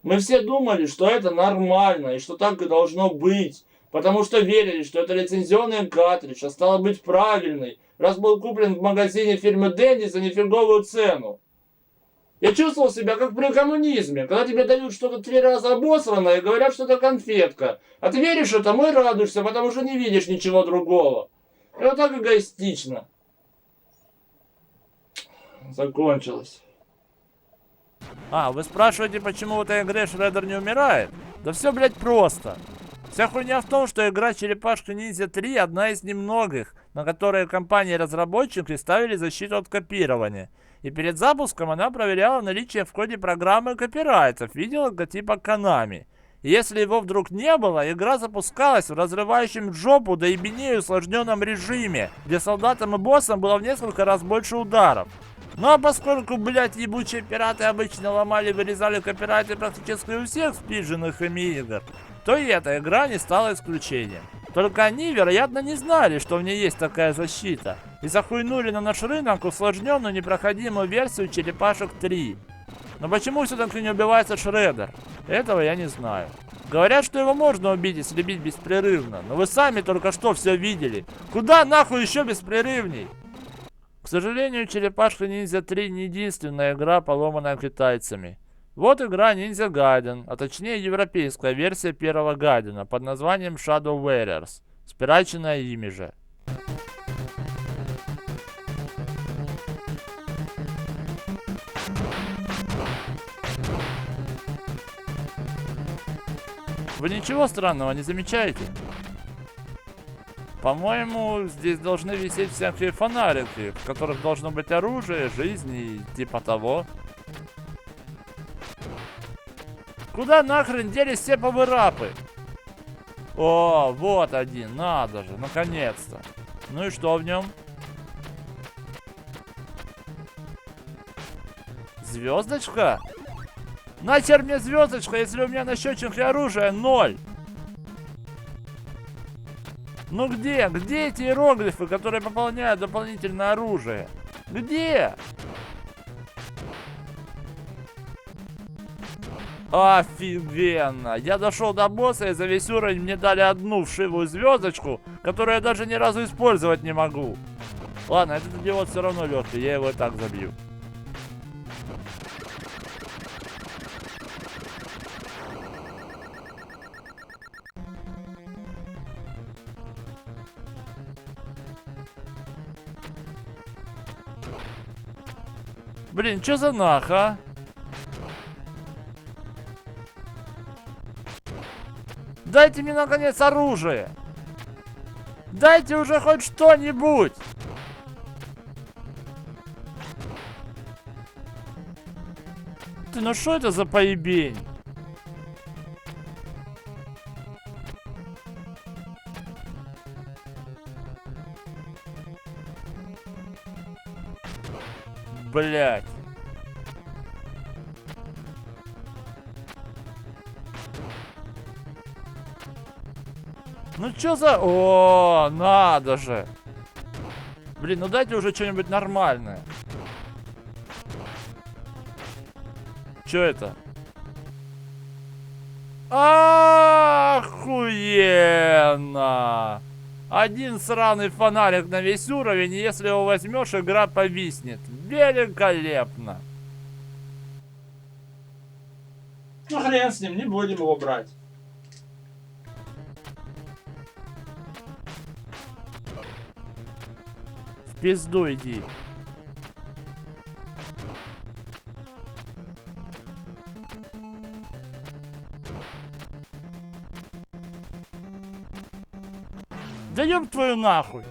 Мы все думали, что это нормально и что так и должно быть. Потому что верили, что это лицензионный картридж, а стало быть правильный, раз был куплен в магазине фирмы Dendy за нифиговую цену. Я чувствовал себя как при коммунизме, когда тебе дают что-то 3 раза обосранное и говорят, что это конфетка. А ты веришь этому и радуешься, потому что не видишь ничего другого. И вот так эгоистично. Закончилось. А, вы спрашиваете, почему в этой игре Шреддер не умирает? Да все, блядь, просто. Вся хуйня в том, что игра Черепашка Ниндзя 3 одна из немногих, на которые компании-разработчики ставили защиту от копирования. И перед запуском она проверяла наличие в коде программы копирайтов в виде логотипа Konami. И если его вдруг не было, игра запускалась в разрывающем жопу до ебеней усложненном режиме, где солдатам и боссам было в несколько раз больше ударов. Ну а поскольку, блядь, ебучие пираты обычно ломали и вырезали копирайты практически у всех спидженных игр, то и эта игра не стала исключением. Только они, вероятно, не знали, что в ней есть такая защита, и захуйнули на наш рынок усложненную непроходимую версию Черепашек 3. Но почему все-таки не убивается Шреддер? Этого я не знаю. Говорят, что его можно убить, если бить беспрерывно, но вы сами только что все видели. Куда нахуй еще беспрерывней? К сожалению, Черепашка Ниндзя 3 не единственная игра, поломанная китайцами. Вот игра Ninja Gaiden, а точнее европейская версия первого Гайдена под названием Shadow Warriors, спираченная ими же. Вы ничего странного не замечаете? По-моему, здесь должны висеть всякие фонарики, в которых должно быть оружие, жизнь и типа того. Куда нахрен делись все пауэрапы? О, вот один, надо же, наконец-то. Ну и что в нем? Звездочка? Нахер мне звездочка, если у меня на счетчике оружия 0? Ну где? Где эти иероглифы, которые пополняют дополнительное оружие? Где? Офигенно! Я дошел до босса, и за весь уровень мне дали одну вшивую звездочку, которую я даже ни разу использовать не могу. Ладно, этот идиот все равно легкий, я его и так забью. Блин, что за нах, а? Дайте мне, наконец, оружие! Дайте уже хоть что-нибудь! Ты, ну что это за поебень? блядь. Ну чё за... О, надо же. Блин, ну дайте уже что-нибудь нормальное. Чё это? Охуенно! Один сраный фонарик на весь уровень, и если его возьмешь, игра повиснет. Великолепно! Ну хрен с ним, не будем его брать. В пизду иди. Да ёб твою нахуй!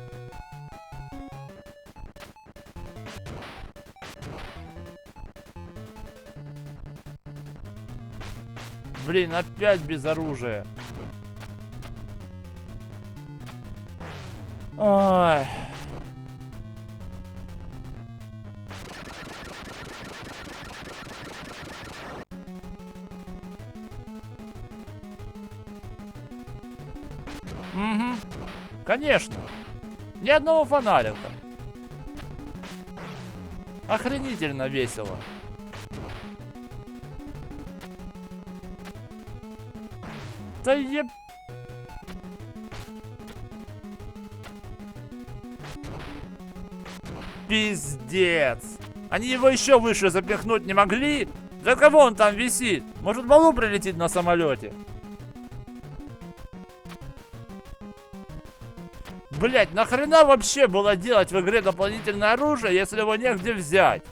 Блин, опять без оружия. Ой. Угу. Конечно. Ни одного фонарика. Охренительно весело. Да еб... Пиздец. Они его еще выше запихнуть не могли? За кого он там висит? Может, Балу прилетит на самолете? Блять, нахрена вообще было делать в игре дополнительное оружие, если его негде взять?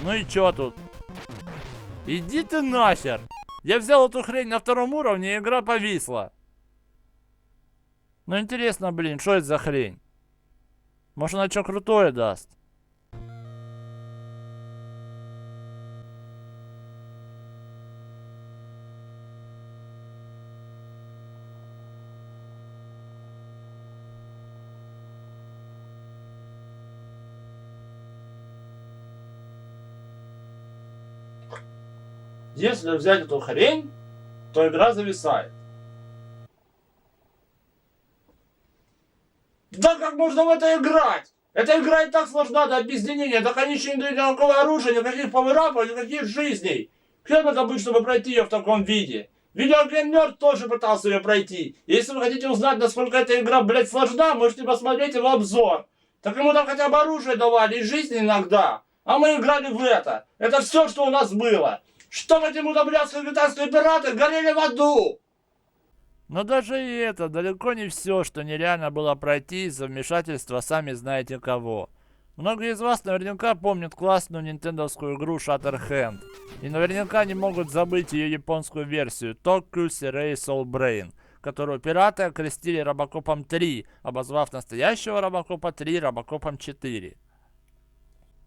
Ну и чё тут? Иди ты нахер! Я взял эту хрень на втором уровне, и игра повисла. Ну интересно, блин, что это за хрень? Может, она что крутое даст? Если взять эту хрень, то игра зависает. Да как можно в это играть? Эта игра и так сложна до объединения, так они еще не дают никакого оружия, никаких пауэрапов, никаких жизней. Кто надо быть, чтобы пройти ее в таком виде? Видеоген Нерд тоже пытался ее пройти. Если вы хотите узнать, насколько эта игра, блядь, сложна, можете посмотреть его обзор. Так ему там хотя бы оружие давали и жизнь иногда. А мы играли в это. Это все, что у нас было. Что эти мудоблядские китайские пираты горели в аду? Но даже и это далеко не все, что нереально было пройти из-за вмешательства сами знаете кого. Многие из вас наверняка помнят классную нинтендовскую игру Shatterhand. И наверняка не могут забыть ее японскую версию Toku's Erase All Brain, которую пираты окрестили Робокопом 3, обозвав настоящего Робокопа 3 Робокопом 4.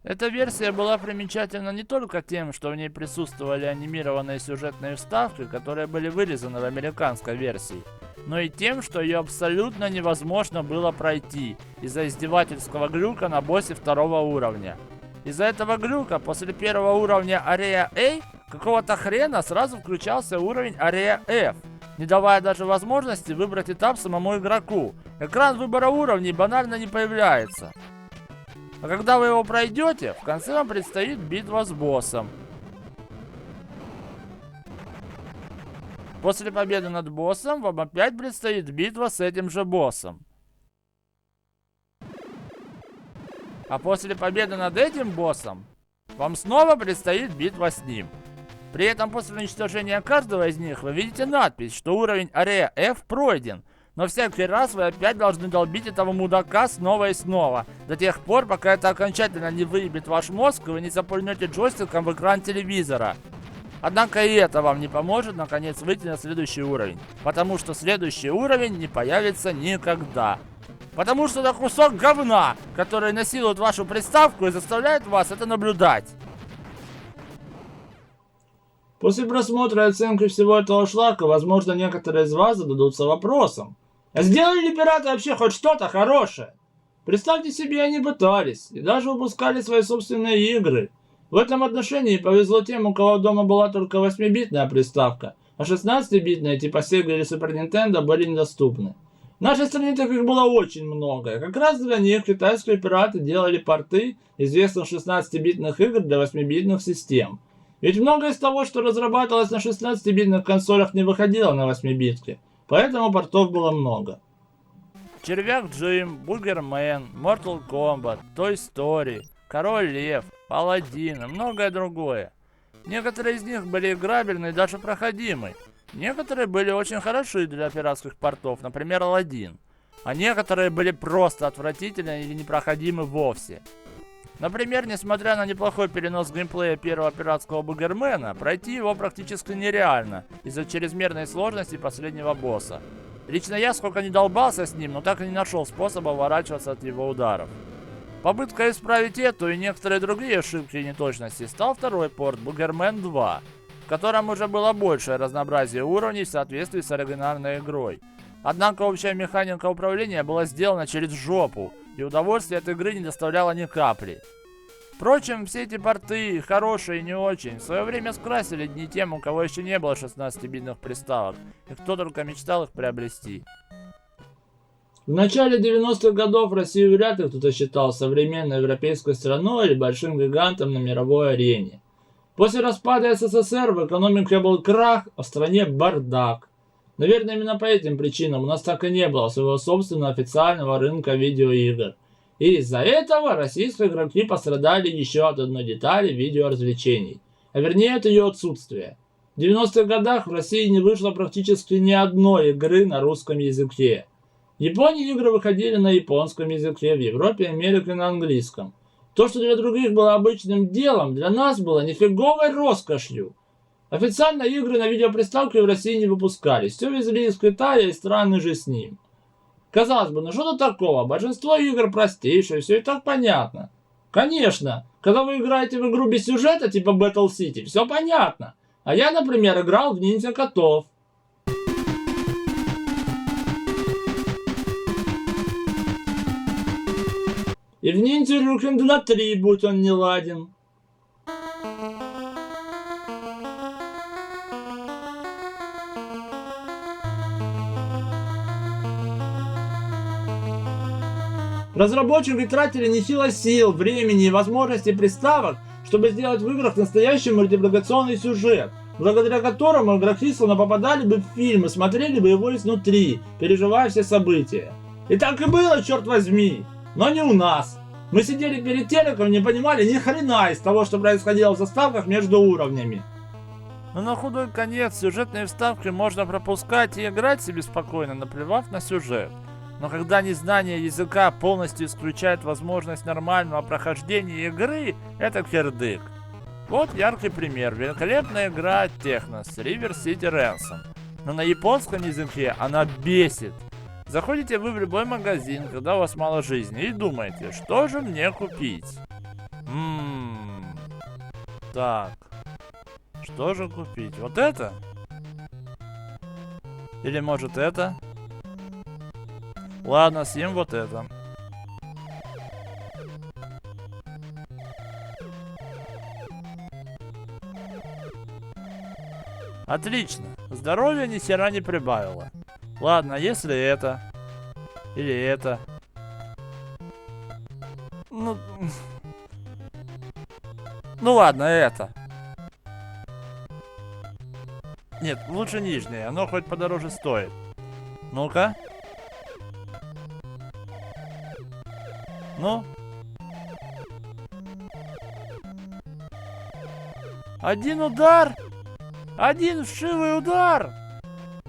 Эта версия была примечательна не только тем, что в ней присутствовали анимированные сюжетные вставки, которые были вырезаны в американской версии, но и тем, что ее абсолютно невозможно было пройти из-за издевательского глюка на боссе второго уровня. Из-за этого глюка после первого уровня Area A какого-то хрена сразу включался уровень Area F, не давая даже возможности выбрать этап самому игроку. Экран выбора уровней банально не появляется. А когда вы его пройдете, в конце вам предстоит битва с боссом. После победы над боссом вам опять предстоит битва с этим же боссом. А после победы над этим боссом вам снова предстоит битва с ним. При этом после уничтожения каждого из них вы видите надпись, что уровень Area F пройден. Но всякий раз вы опять должны долбить этого мудака снова и снова. До тех пор, пока это окончательно не выебет ваш мозг, и вы не запульнете джойстиком в экран телевизора. Однако и это вам не поможет наконец выйти на следующий уровень. Потому что следующий уровень не появится никогда. Потому что это кусок говна, который насилует вашу приставку и заставляет вас это наблюдать. После просмотра и оценки всего этого шлака, возможно, некоторые из вас зададутся вопросом. А сделали ли пираты вообще хоть что-то хорошее? Представьте себе, они пытались, и даже выпускали свои собственные игры. В этом отношении повезло тем, у кого дома была только 8-битная приставка, а 16-битные типа Sega или Super Nintendo были недоступны. В нашей стране таких было очень много, и как раз для них китайские пираты делали порты известных 16-битных игр для 8-битных систем. Ведь многое из того, что разрабатывалось на 16-битных консолях, не выходило на 8-битке, поэтому портов было много. Червяк Джим, Бугермен, Mortal Kombat, Toy Story, Король Лев, Паладин и многое другое. Некоторые из них были играбельны и даже проходимы. Некоторые были очень хороши для пиратских портов, например, Аладдин. А некоторые были просто отвратительны или непроходимы вовсе. Например, несмотря на неплохой перенос геймплея первого пиратского Бугермена, пройти его практически нереально из-за чрезмерной сложности последнего босса. Лично я сколько не долбался с ним, но так и не нашел способа уворачиваться от его ударов. Попыткой исправить эту и некоторые другие ошибки и неточности стал второй порт Бугермен 2, в котором уже было большее разнообразие уровней в соответствии с оригинальной игрой. Однако общая механика управления была сделана через жопу, и удовольствие от игры не доставляло ни капли. Впрочем, все эти порты, хорошие и не очень, в свое время скрасили дни тем, у кого еще не было 16-битных приставок, и кто только мечтал их приобрести. В начале 90-х годов Россию вряд ли кто-то считал современной европейской страной или большим гигантом на мировой арене. После распада СССР в экономике был крах, а в стране бардак. Наверное, именно по этим причинам у нас так и не было своего собственного официального рынка видеоигр. И из-за этого российские игроки пострадали еще от одной детали видеоразвлечений, а вернее от ее отсутствия. В 90-х годах в России не вышло практически ни одной игры на русском языке. В Японии игры выходили на японском языке, в Европе и Америке на английском. То, что для других было обычным делом, для нас было нифиговой роскошью. Официально игры на видеоприставке в России не выпускались, все везли из Китая и страны же с ним. Казалось бы, ну что тут такого, большинство игр простейшие, все и так понятно. Конечно, когда вы играете в игру без сюжета типа Battle City, все понятно. А я, например, играл в Ниндзя Котов. И в Ниндзя Рюкендена 3, будь он не ладен. Разработчики тратили нехило сил, времени и возможностей приставок, чтобы сделать в играх настоящий мультипликационный сюжет, благодаря которому игроки словно попадали бы в фильм и смотрели бы его изнутри, переживая все события. И так и было, черт возьми, но не у нас. Мы сидели перед телеком и не понимали ни хрена из того, что происходило в заставках между уровнями. Но на худой конец сюжетные вставки можно пропускать и играть себе спокойно, наплевав на сюжет. Но когда незнание языка полностью исключает возможность нормального прохождения игры, это кирдык. Вот яркий пример. Великолепная игра Technos River City Ransom. Но на японском языке она бесит. Заходите вы в любой магазин, когда у вас мало жизни, и думаете, что же мне купить? Так. Что же купить? Вот это? Или может это? Ладно, съем вот это. Отлично. Здоровье ни хера не прибавило. Ладно, если это. Или это. Ну ладно, это. Нет, лучше нижнее, оно хоть подороже стоит. Ну-ка. Ну? Один удар? Один вшивый удар?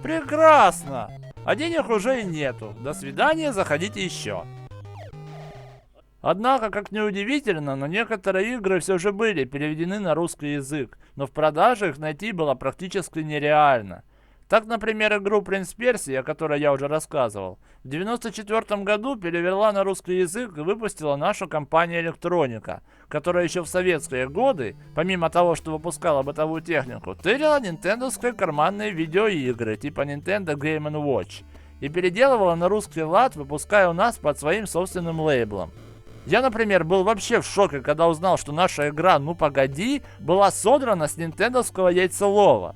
Прекрасно! А денег уже и нету. До свидания, заходите еще. Однако, как ни удивительно, но некоторые игры все же были переведены на русский язык, но в продаже их найти было практически нереально. Так, например, игру «Принц Персии», о которой я уже рассказывал, в 1994 году перевела на русский язык и выпустила наша компания «Электроника», которая еще в советские годы, помимо того, что выпускала бытовую технику, тырила нинтендовские карманные видеоигры типа Nintendo Game & Watch и переделывала на русский лад, выпуская у нас под своим собственным лейблом. Я, например, был вообще в шоке, когда узнал, что наша игра «Ну погоди» была содрана с нинтендовского яйцелова.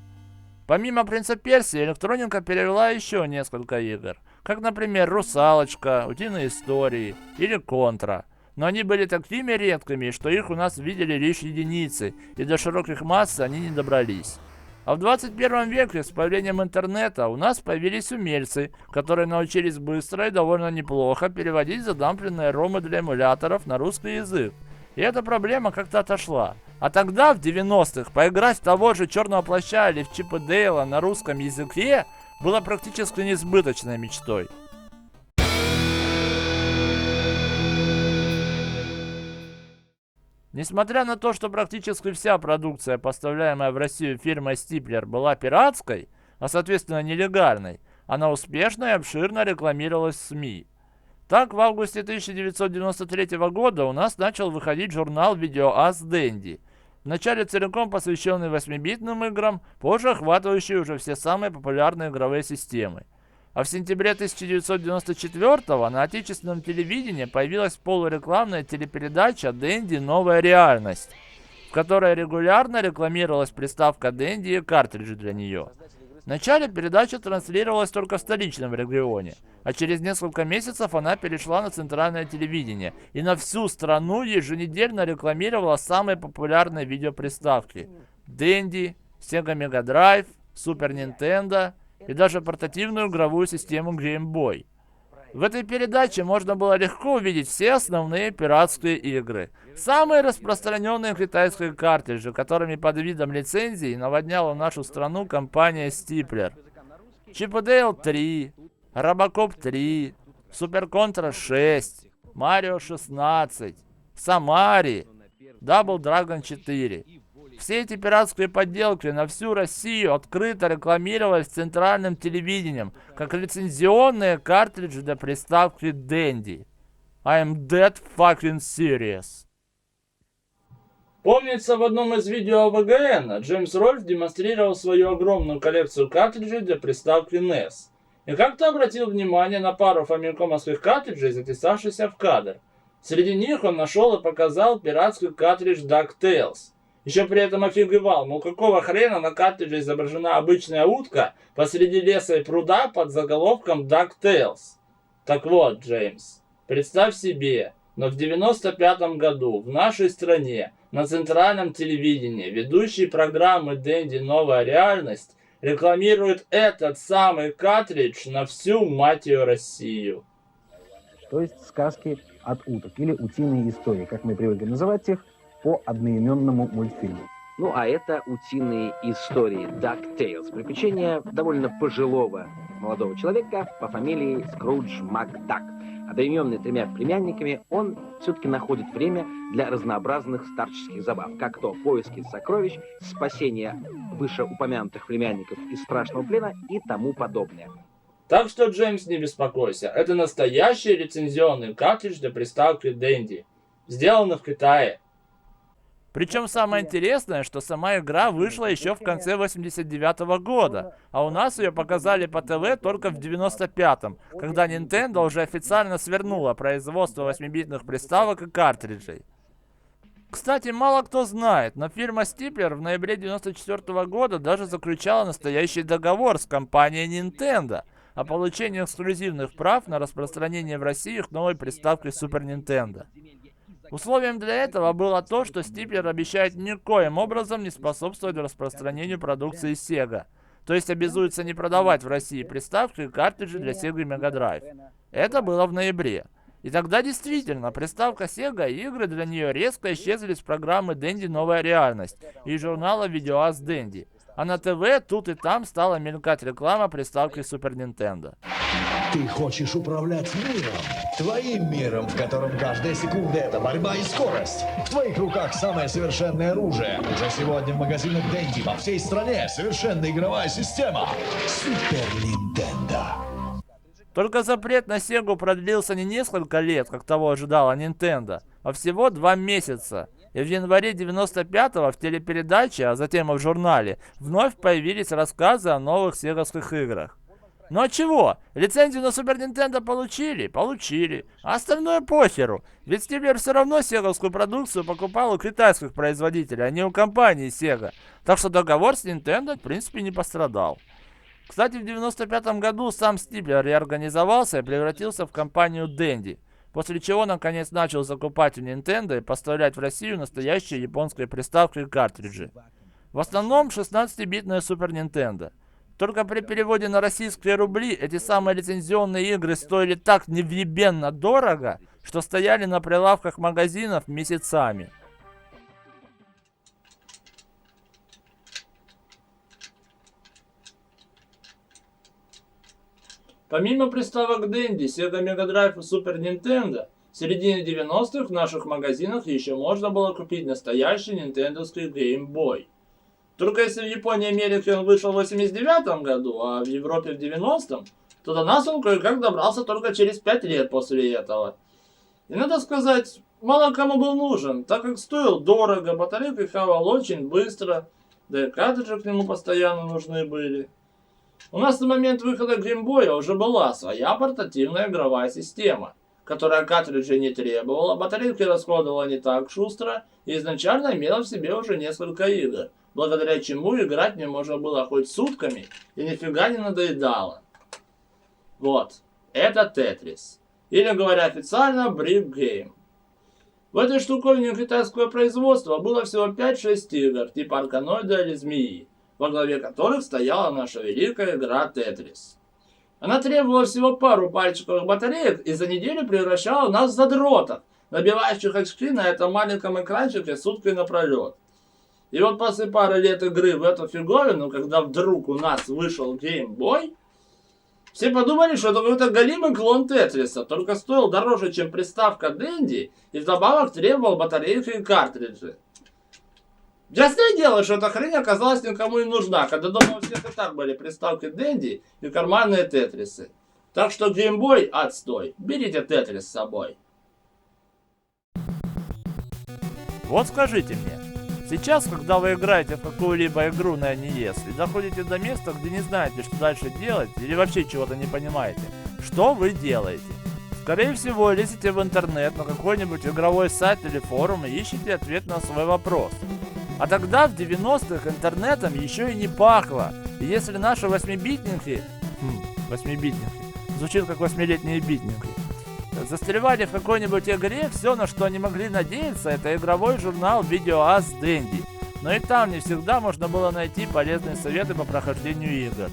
Помимо «Принца Персии», «Электроника» перевела еще несколько игр, как, например, «Русалочка», «Утиные истории» или «Контра». Но они были такими редкими, что их у нас видели лишь единицы, и до широких масс они не добрались. А в 21 веке с появлением интернета у нас появились умельцы, которые научились быстро и довольно неплохо переводить задампленные ромы для эмуляторов на русский язык. И эта проблема как-то отошла. А тогда, в 90-х, поиграть в того же Черного Плаща или в Чип и Дейла на русском языке было практически несбыточной мечтой. Несмотря на то, что практически вся продукция, поставляемая в Россию фирмой Стиплер, была пиратской, а соответственно нелегальной, она успешно и обширно рекламировалась в СМИ. Так, в августе 1993 года у нас начал выходить журнал «Видеоас Денди», вначале целиком посвященный 8-битным играм, позже охватывающий уже все самые популярные игровые системы. А в сентябре 1994 на отечественном телевидении появилась полурекламная телепередача «Денди. Новая реальность», в которой регулярно рекламировалась приставка Денди и картриджи для нее. Вначале передача транслировалась только в столичном регионе, а через несколько месяцев она перешла на центральное телевидение и на всю страну еженедельно рекламировала самые популярные видеоприставки Денди, Sega Mega Drive, Super Nintendo и даже портативную игровую систему Game Boy. В этой передаче можно было легко увидеть все основные пиратские игры. Самые распространенные китайские картриджи, которыми под видом лицензии наводняла нашу страну компания Стиплер. Чип и Дейл 3, Робокоп 3, Супер Контра 6, Марио 16, Самари, Double Dragon 4. Все эти пиратские подделки на всю Россию открыто рекламировались центральным телевидением, как лицензионные картриджи для приставки Dendy. I'm dead fucking serious. Помнится, в одном из видео ВГН Джеймс Рольф демонстрировал свою огромную коллекцию картриджей для приставки NES. И как-то обратил внимание на пару фамилькомовских картриджей, затесавшихся в кадр. Среди них он нашел и показал пиратский картридж DuckTales. Еще при этом офигевал, мол, какого хрена на картридже изображена обычная утка посреди леса и пруда под заголовком DuckTales. Так вот, Джеймс, представь себе, но в 95 году в нашей стране на центральном телевидении ведущий программы Денди «Новая реальность» рекламирует этот самый картридж на всю, мать ее, Россию. То есть сказки от уток или утиные истории, как мы привыкли называть их, по одноименному мультфильму. Ну, а это утиные истории DuckTales. Приключения довольно пожилого молодого человека по фамилии Скрудж Макдак. Одноименный 3 племянниками, он все-таки находит время для разнообразных старческих забав, как то поиски сокровищ, спасение вышеупомянутых племянников из страшного плена и тому подобное. Так что, Джеймс, не беспокойся, это настоящий лицензионный картридж для приставки Dendy, сделанный в Китае. Причем самое интересное, что сама игра вышла еще в конце 89 года, а у нас ее показали по ТВ только в 95-м, когда Nintendo уже официально свернула производство 8-битных приставок и картриджей. Кстати, мало кто знает, но фирма Стиплер в ноябре 94 года даже заключала настоящий договор с компанией Nintendo о получении эксклюзивных прав на распространение в России их новой приставки Super Nintendo. Условием для этого было то, что Стиплер обещает никоим образом не способствовать распространению продукции Sega, то есть обязуется не продавать в России приставки и картриджи для Sega Mega Drive. Это было в ноябре. И тогда действительно приставка Sega и игры для нее резко исчезли с программы Dendy «Новая реальность» и журнала «Видеоас Денди», а на ТВ тут и там стала мелькать реклама приставки Super Nintendo. Ты хочешь управлять миром. Твоим миром, в котором каждая секунда — это борьба и скорость. В твоих руках самое совершенное оружие. Уже сегодня в магазинах Денди по всей стране совершенная игровая система. Супер Нинтендо. Только запрет на Сегу продлился не несколько лет, как того ожидала Nintendo, а всего 2 месяца. И в январе 95-го в телепередаче, а затем и в журнале, вновь появились рассказы о новых сеговских играх. Ну а чего? Лицензию на Супер Нинтендо получили? Получили. А остальное похеру. Ведь Стиблер все равно сеговскую продукцию покупал у китайских производителей, а не у компании Sega. Так что договор с Nintendo в принципе не пострадал. Кстати, в 95 году сам Стиблер реорганизовался и превратился в компанию Dendy, после чего наконец начал закупать у Nintendo и поставлять в Россию настоящие японские приставки и картриджи. В основном 16-битная Супер Нинтендо. Только при переводе на российские рубли эти самые лицензионные игры стоили так невъебенно дорого, что стояли на прилавках магазинов месяцами. Помимо приставок Dendy, Sega Mega Drive и Super Nintendo, в середине 90-х в наших магазинах еще можно было купить настоящий нинтендовский Game Boy. Только если в Японии и Америке он вышел в 89 году, а в Европе в 90-м, то до нас он кое-как добрался только через 5 лет после этого. И надо сказать, мало кому был нужен, так как стоил дорого, батарейка хавал очень быстро, да и картриджи к нему постоянно нужны были. У нас на момент выхода геймбоя уже была своя портативная игровая система, которая картриджей не требовала, батарейки расходовала не так шустро и изначально имела в себе уже несколько игр, благодаря чему играть мне можно было хоть сутками и нифига не надоедало. Вот, это Тетрис. Или, говоря официально, Brick Game. В этой штуковине китайского производства было всего 5-6 игр, типа Арканоида или Змеи, во главе которых стояла наша великая игра Тетрис. Она требовала всего пару пальчиковых батареек и за неделю превращала нас в задротов, набивающих очки на этом маленьком экранчике суткой напролет. И вот после пары лет игры в эту фиговину, когда вдруг у нас вышел Game Boy, все подумали, что это какой-то голимый клон Тетриса, только стоил дороже, чем приставка Dendy, и вдобавок требовал батарейки и картриджи. Ясное дело, что эта хрень оказалась никому не нужна, когда дома у всех и так были приставки Dendy и карманные Тетрисы. Так что Game Boy отстой, берите Тетрис с собой. Вот скажите мне, сейчас, когда вы играете в какую-либо игру на NES и доходите до места, где не знаете, что дальше делать, или вообще чего-то не понимаете, что вы делаете? Скорее всего, лезете в интернет на какой-нибудь игровой сайт или форум и ищете ответ на свой вопрос. А тогда, в 90-х, интернетом еще и не пахло. И если наши 8-битники, звучит как 8-летние битники, застревали в какой-нибудь игре, все, на что они могли надеяться, это игровой журнал Видеоаз Dendy. Но и там не всегда можно было найти полезные советы по прохождению игр.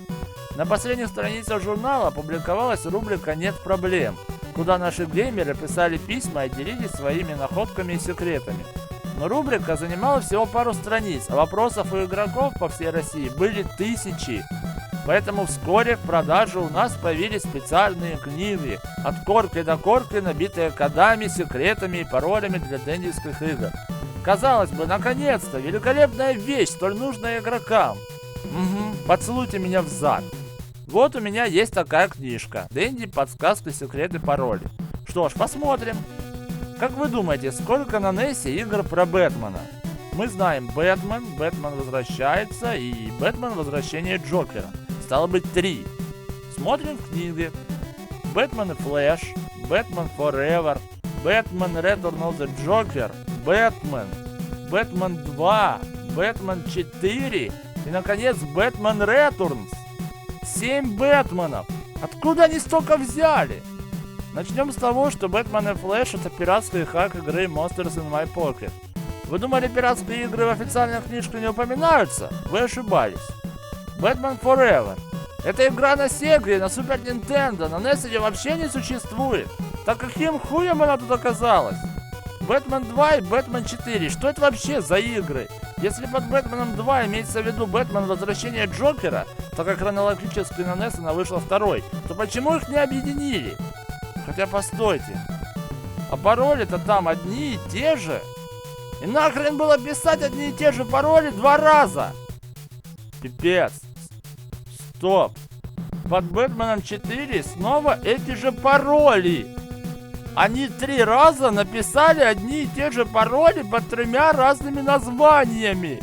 На последних страницах журнала публиковалась рубрика «Нет проблем», куда наши геймеры писали письма и делились своими находками и секретами. Но рубрика занимала всего пару страниц, а вопросов у игроков по всей России были тысячи. Поэтому вскоре в продаже у нас появились специальные книги, от корки до корки, набитые кодами, секретами и паролями для дендийских игр. Казалось бы, наконец-то, великолепная вещь, столь нужная игрокам. Поцелуйте меня в зад. Вот у меня есть такая книжка. Денди, подсказки, секреты, пароли. Что ж, посмотрим. Как вы думаете, сколько на NES игр про Бэтмена? Мы знаем Бэтмен, Бэтмен возвращается и Бэтмен возвращение Джокера. Стало быть 3. Смотрим в книге. Бэтмен и Флэш, Бэтмен Forever, Бэтмен Return of the Joker, Бэтмен, Бэтмен 2, Бэтмен 4 и, наконец, Бэтмен Returns. 7 Бэтменов! Откуда они столько взяли? Начнем с того, что Бэтмен и Флэш — это пиратский хак игры Monsters in My Pocket. Вы думали, пиратские игры в официальной книжке не упоминаются? Вы ошибались. Бэтмен Forever — это игра на Sega, на Super Nintendo, на NES ее вообще не существует. Так каким хуем она тут оказалась? Бэтмен 2 и Бэтмен 4. Что это вообще за игры? Если под Бэтменом 2 имеется в виду Бэтмен Возвращение Джокера, так как хронологически на NES вышла второй, то почему их не объединили? Хотя постойте. А пароли-то там одни и те же. И нахрен было писать одни и те же пароли 2 раза? Пипец. Стоп. Под Бэтменом 4 снова эти же пароли. Они 3 раза написали одни и те же пароли под 3 разными названиями.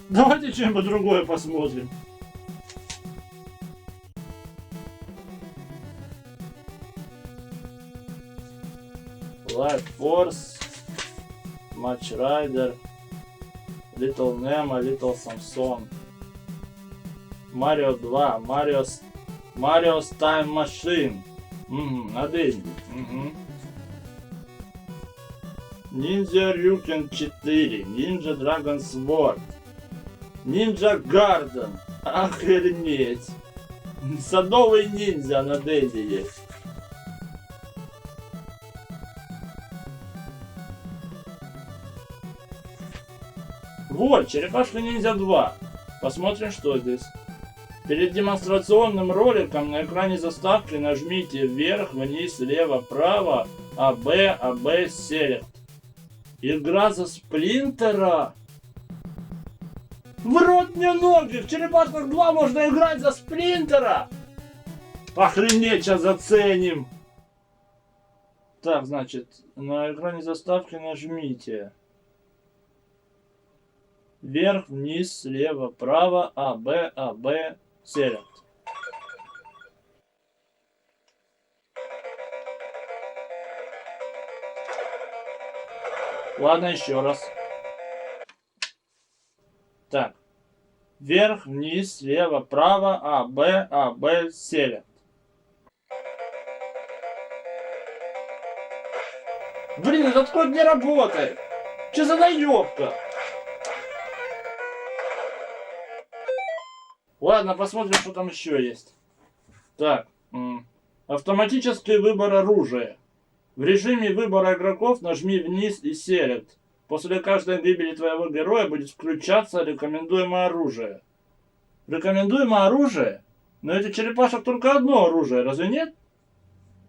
Давайте что-нибудь другое посмотрим. Life Force, Match Rider, Little Nemo, Little Samson, Mario 2, Mario's Time Machine. На деньги. Ninja Ryuken 4, Ninja Dragon Sword, Ninja Garden. Охренеть. Садовый ниндзя на деньги есть. Вот, Черепашка Ниндзя 2. Посмотрим, что здесь. Перед демонстрационным роликом на экране заставки нажмите вверх, вниз, лево, право, АБ, Select. Игра за Сплинтера. В рот мне ноги! В Черепашках 2 можно играть за Сплинтера! Охренеть, сейчас заценим! Так, значит, на экране заставки нажмите. Вверх, вниз, слева, право, АБ, Select. Ладно, еще раз. Так. Вверх, вниз, слева, право, АБ, Select. Блин, этот код не работает. Че за наебка? Ладно, посмотрим, что там еще есть. Так. Автоматический выбор оружия. В режиме выбора игроков нажми вниз и Select. После каждой гибели твоего героя будет включаться рекомендуемое оружие. Рекомендуемое оружие? Но это черепашек только одно оружие, разве нет?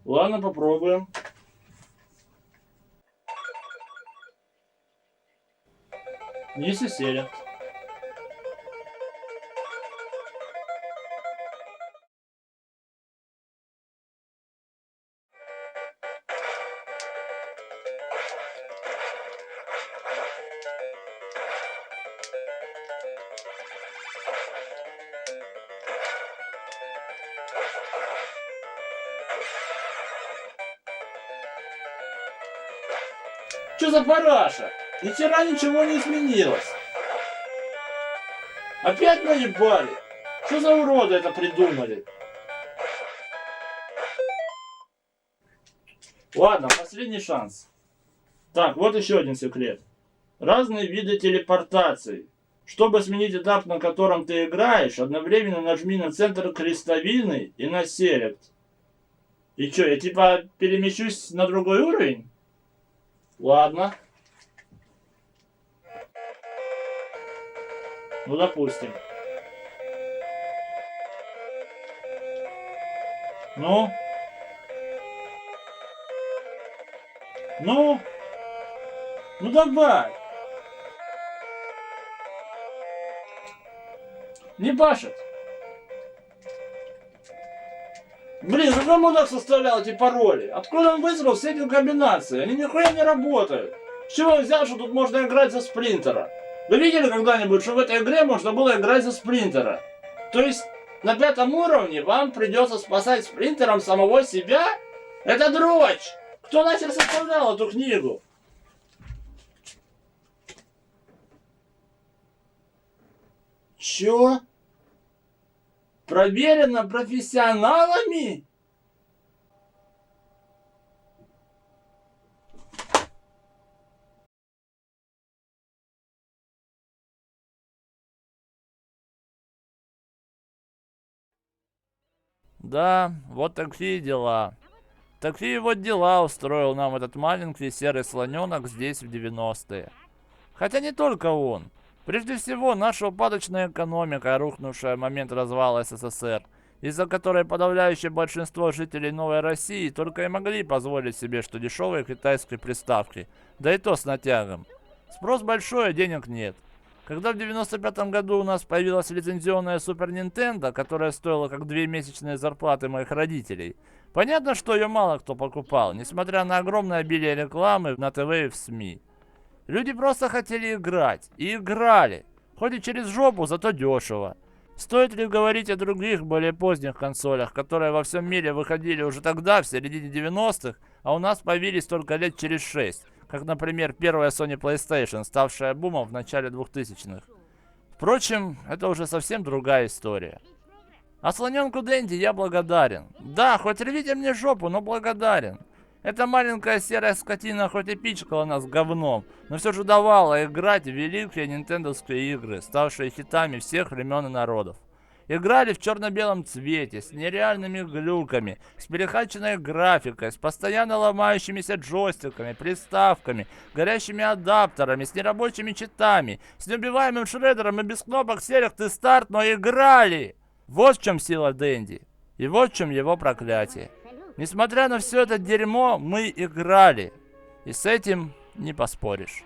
Ладно, попробуем. Вниз и Select. Что за параша? Ни хера ничего не изменилось. Опять наебали? Что за уроды это придумали? Ладно, последний шанс. Так, вот еще один секрет. Разные виды телепортации. Чтобы сменить этап, на котором ты играешь, одновременно нажми на центр крестовины и на Select. И что, я типа перемещусь на другой уровень? Ладно. Ну, допустим. Ну? Ну? Ну, давай. Не башит. Блин, какой мудак составлял эти пароли? Откуда он выбрал все эти комбинации? Они нихуя не работают. С чего он взял, что тут можно играть за Сплинтера? Вы видели когда-нибудь, что в этой игре можно было играть за Сплинтера? То есть на 5-м уровне вам придется спасать Сплинтером самого себя? Это дрочь! Кто нахер составлял эту книгу? Чё? Проверено профессионалами? Да, вот такие дела. Такие вот дела устроил нам этот маленький серый слоненок здесь в 90-е. Хотя не только он. Прежде всего, наша упадочная экономика, рухнувшая в момент развала СССР, из-за которой подавляющее большинство жителей Новой России только и могли позволить себе что дешевые китайские приставки, да и то с натягом. Спрос большой, а денег нет. Когда в 95-м году у нас появилась лицензионная Super Nintendo, которая стоила как 2 месячные зарплаты моих родителей, понятно, что ее мало кто покупал, несмотря на огромное обилие рекламы на ТВ и в СМИ. Люди просто хотели играть, и играли, хоть и через жопу, зато дешево. Стоит ли говорить о других, более поздних консолях, которые во всем мире выходили уже тогда, в середине 90-х, а у нас появились только лет через 6, как, например, первая Sony PlayStation, ставшая бумом в начале 2000-х. Впрочем, это уже совсем другая история. А слоненку Дэнди я благодарен. Да, хоть рвите мне жопу, но благодарен. Эта маленькая серая скотина хоть и пичкала нас говном, но все же давала играть в великие нинтендовские игры, ставшие хитами всех времен и народов. Играли в черно-белом цвете, с нереальными глюками, с перехаченной графикой, с постоянно ломающимися джойстиками, приставками, горящими адаптерами, с нерабочими читами, с неубиваемым шредером и без кнопок Select и Start, но играли! Вот в чем сила Дэнди. И вот в чем его проклятие. Несмотря на все это дерьмо, мы играли. И с этим не поспоришь.